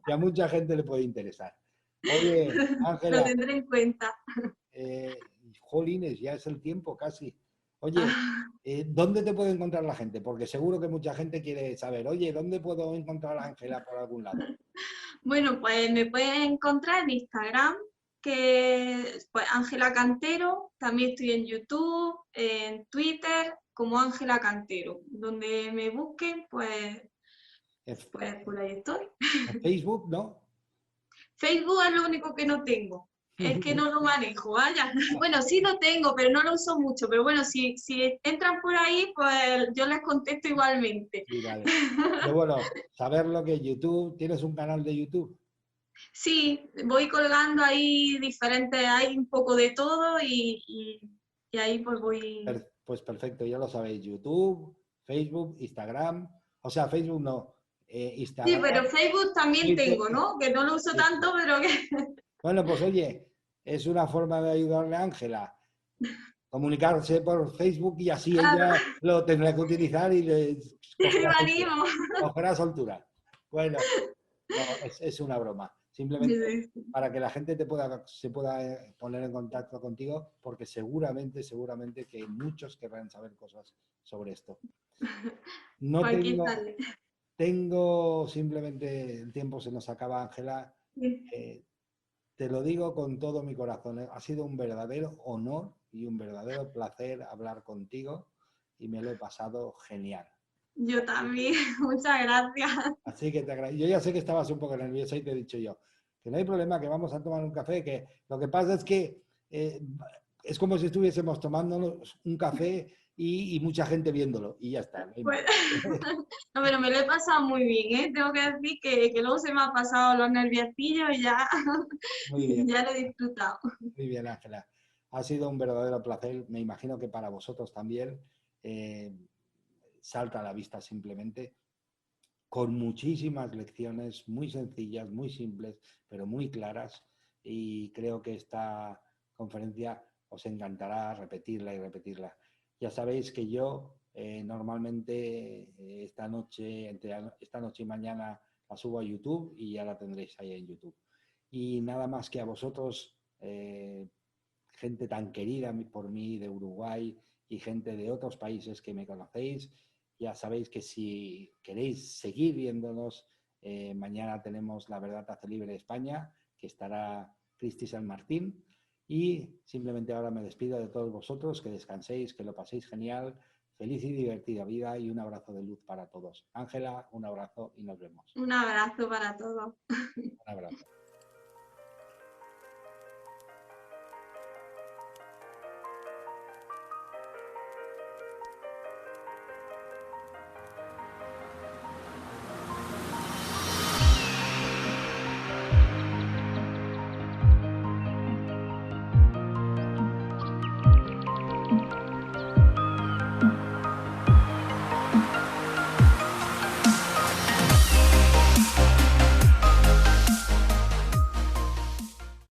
Speaker 1: que a mucha gente le puede interesar. Oye,
Speaker 2: lo
Speaker 1: Ángela,
Speaker 2: tendré en cuenta.
Speaker 1: jolines, ya es el tiempo casi. Oye,
Speaker 2: Ah,
Speaker 1: ¿dónde te puede encontrar la gente? Porque seguro que mucha gente quiere saber, oye, ¿dónde puedo encontrar a Ángela por algún lado?
Speaker 2: bueno, pues me pueden encontrar en Instagram, que es pues Ángela Cantero, también estoy en YouTube, en Twitter, como Ángela Cantero. Donde me busquen,
Speaker 1: En,
Speaker 2: pues por ahí estoy.
Speaker 1: en Facebook, ¿no?
Speaker 2: Facebook es lo único que no tengo. Es que no lo manejo, vaya. Bueno, sí lo tengo, pero no lo uso mucho. Pero bueno, si entran por ahí, pues yo les contesto igualmente.
Speaker 1: Sí, vale. Pero bueno, saber lo que es YouTube, ¿tienes un canal de YouTube?
Speaker 2: Sí, voy colgando ahí diferentes, hay un poco de todo y ahí pues voy.
Speaker 1: Pues perfecto, ya lo sabéis, YouTube, Facebook, Instagram, o sea, Facebook no,
Speaker 2: Sí,
Speaker 1: Instagram,
Speaker 2: pero Facebook también
Speaker 1: Twitter.
Speaker 2: tengo, ¿no? Que no lo uso tanto, pero que
Speaker 1: Bueno, pues oye, es una forma de ayudarle a Ángela, comunicarse por Facebook y así ella lo tendrá que utilizar y le
Speaker 2: me
Speaker 1: cogerá soltura.
Speaker 2: animo.
Speaker 1: Cogerá soltura. Bueno, no, es una broma. Simplemente para que la gente se pueda poner en contacto contigo, porque seguramente que muchos querrán saber cosas sobre esto. No
Speaker 2: Pues aquí
Speaker 1: tengo,
Speaker 2: sale.
Speaker 1: tengo simplemente, el tiempo se nos acaba, Ángela. Eh, te lo digo con todo mi corazón, ha sido un verdadero honor y un verdadero placer hablar contigo y me lo he pasado genial.
Speaker 2: Yo también, muchas gracias.
Speaker 1: Así que te agradezco. Yo ya sé que estabas un poco nerviosa y te he dicho yo que no hay problema, que vamos a tomar un café, que lo que pasa es que eh, es como si estuviésemos tomándonos un café y mucha gente viéndolo y ya está, no hay más.
Speaker 2: Pues, no, pero me lo he pasado muy bien, ¿eh? Tengo que decir que luego se me han pasado los nerviecillos y ya,
Speaker 1: Muy bien,
Speaker 2: ya lo he disfrutado.
Speaker 1: muy bien, Ángela. Ha sido un verdadero placer, me imagino que para vosotros también. Eh, salta a la vista simplemente, con muchísimas lecciones muy sencillas, muy simples, pero muy claras. Y creo que esta conferencia os encantará repetirla y repetirla. Ya sabéis que yo normalmente esta noche, entre esta noche y mañana, la subo a YouTube y ya la tendréis ahí en YouTube. Y nada más que a vosotros, gente tan querida por mí de Uruguay y gente de otros países que me conocéis, ya sabéis que si queréis seguir viéndonos, mañana tenemos La Verdad Hace Libre España, que estará Cristi San Martín. Y simplemente ahora me despido de todos vosotros, que descanséis, que lo paséis genial, feliz y divertida vida y un abrazo de luz para todos. Ángela, un abrazo y nos vemos.
Speaker 2: Un abrazo para todos.
Speaker 1: Un abrazo.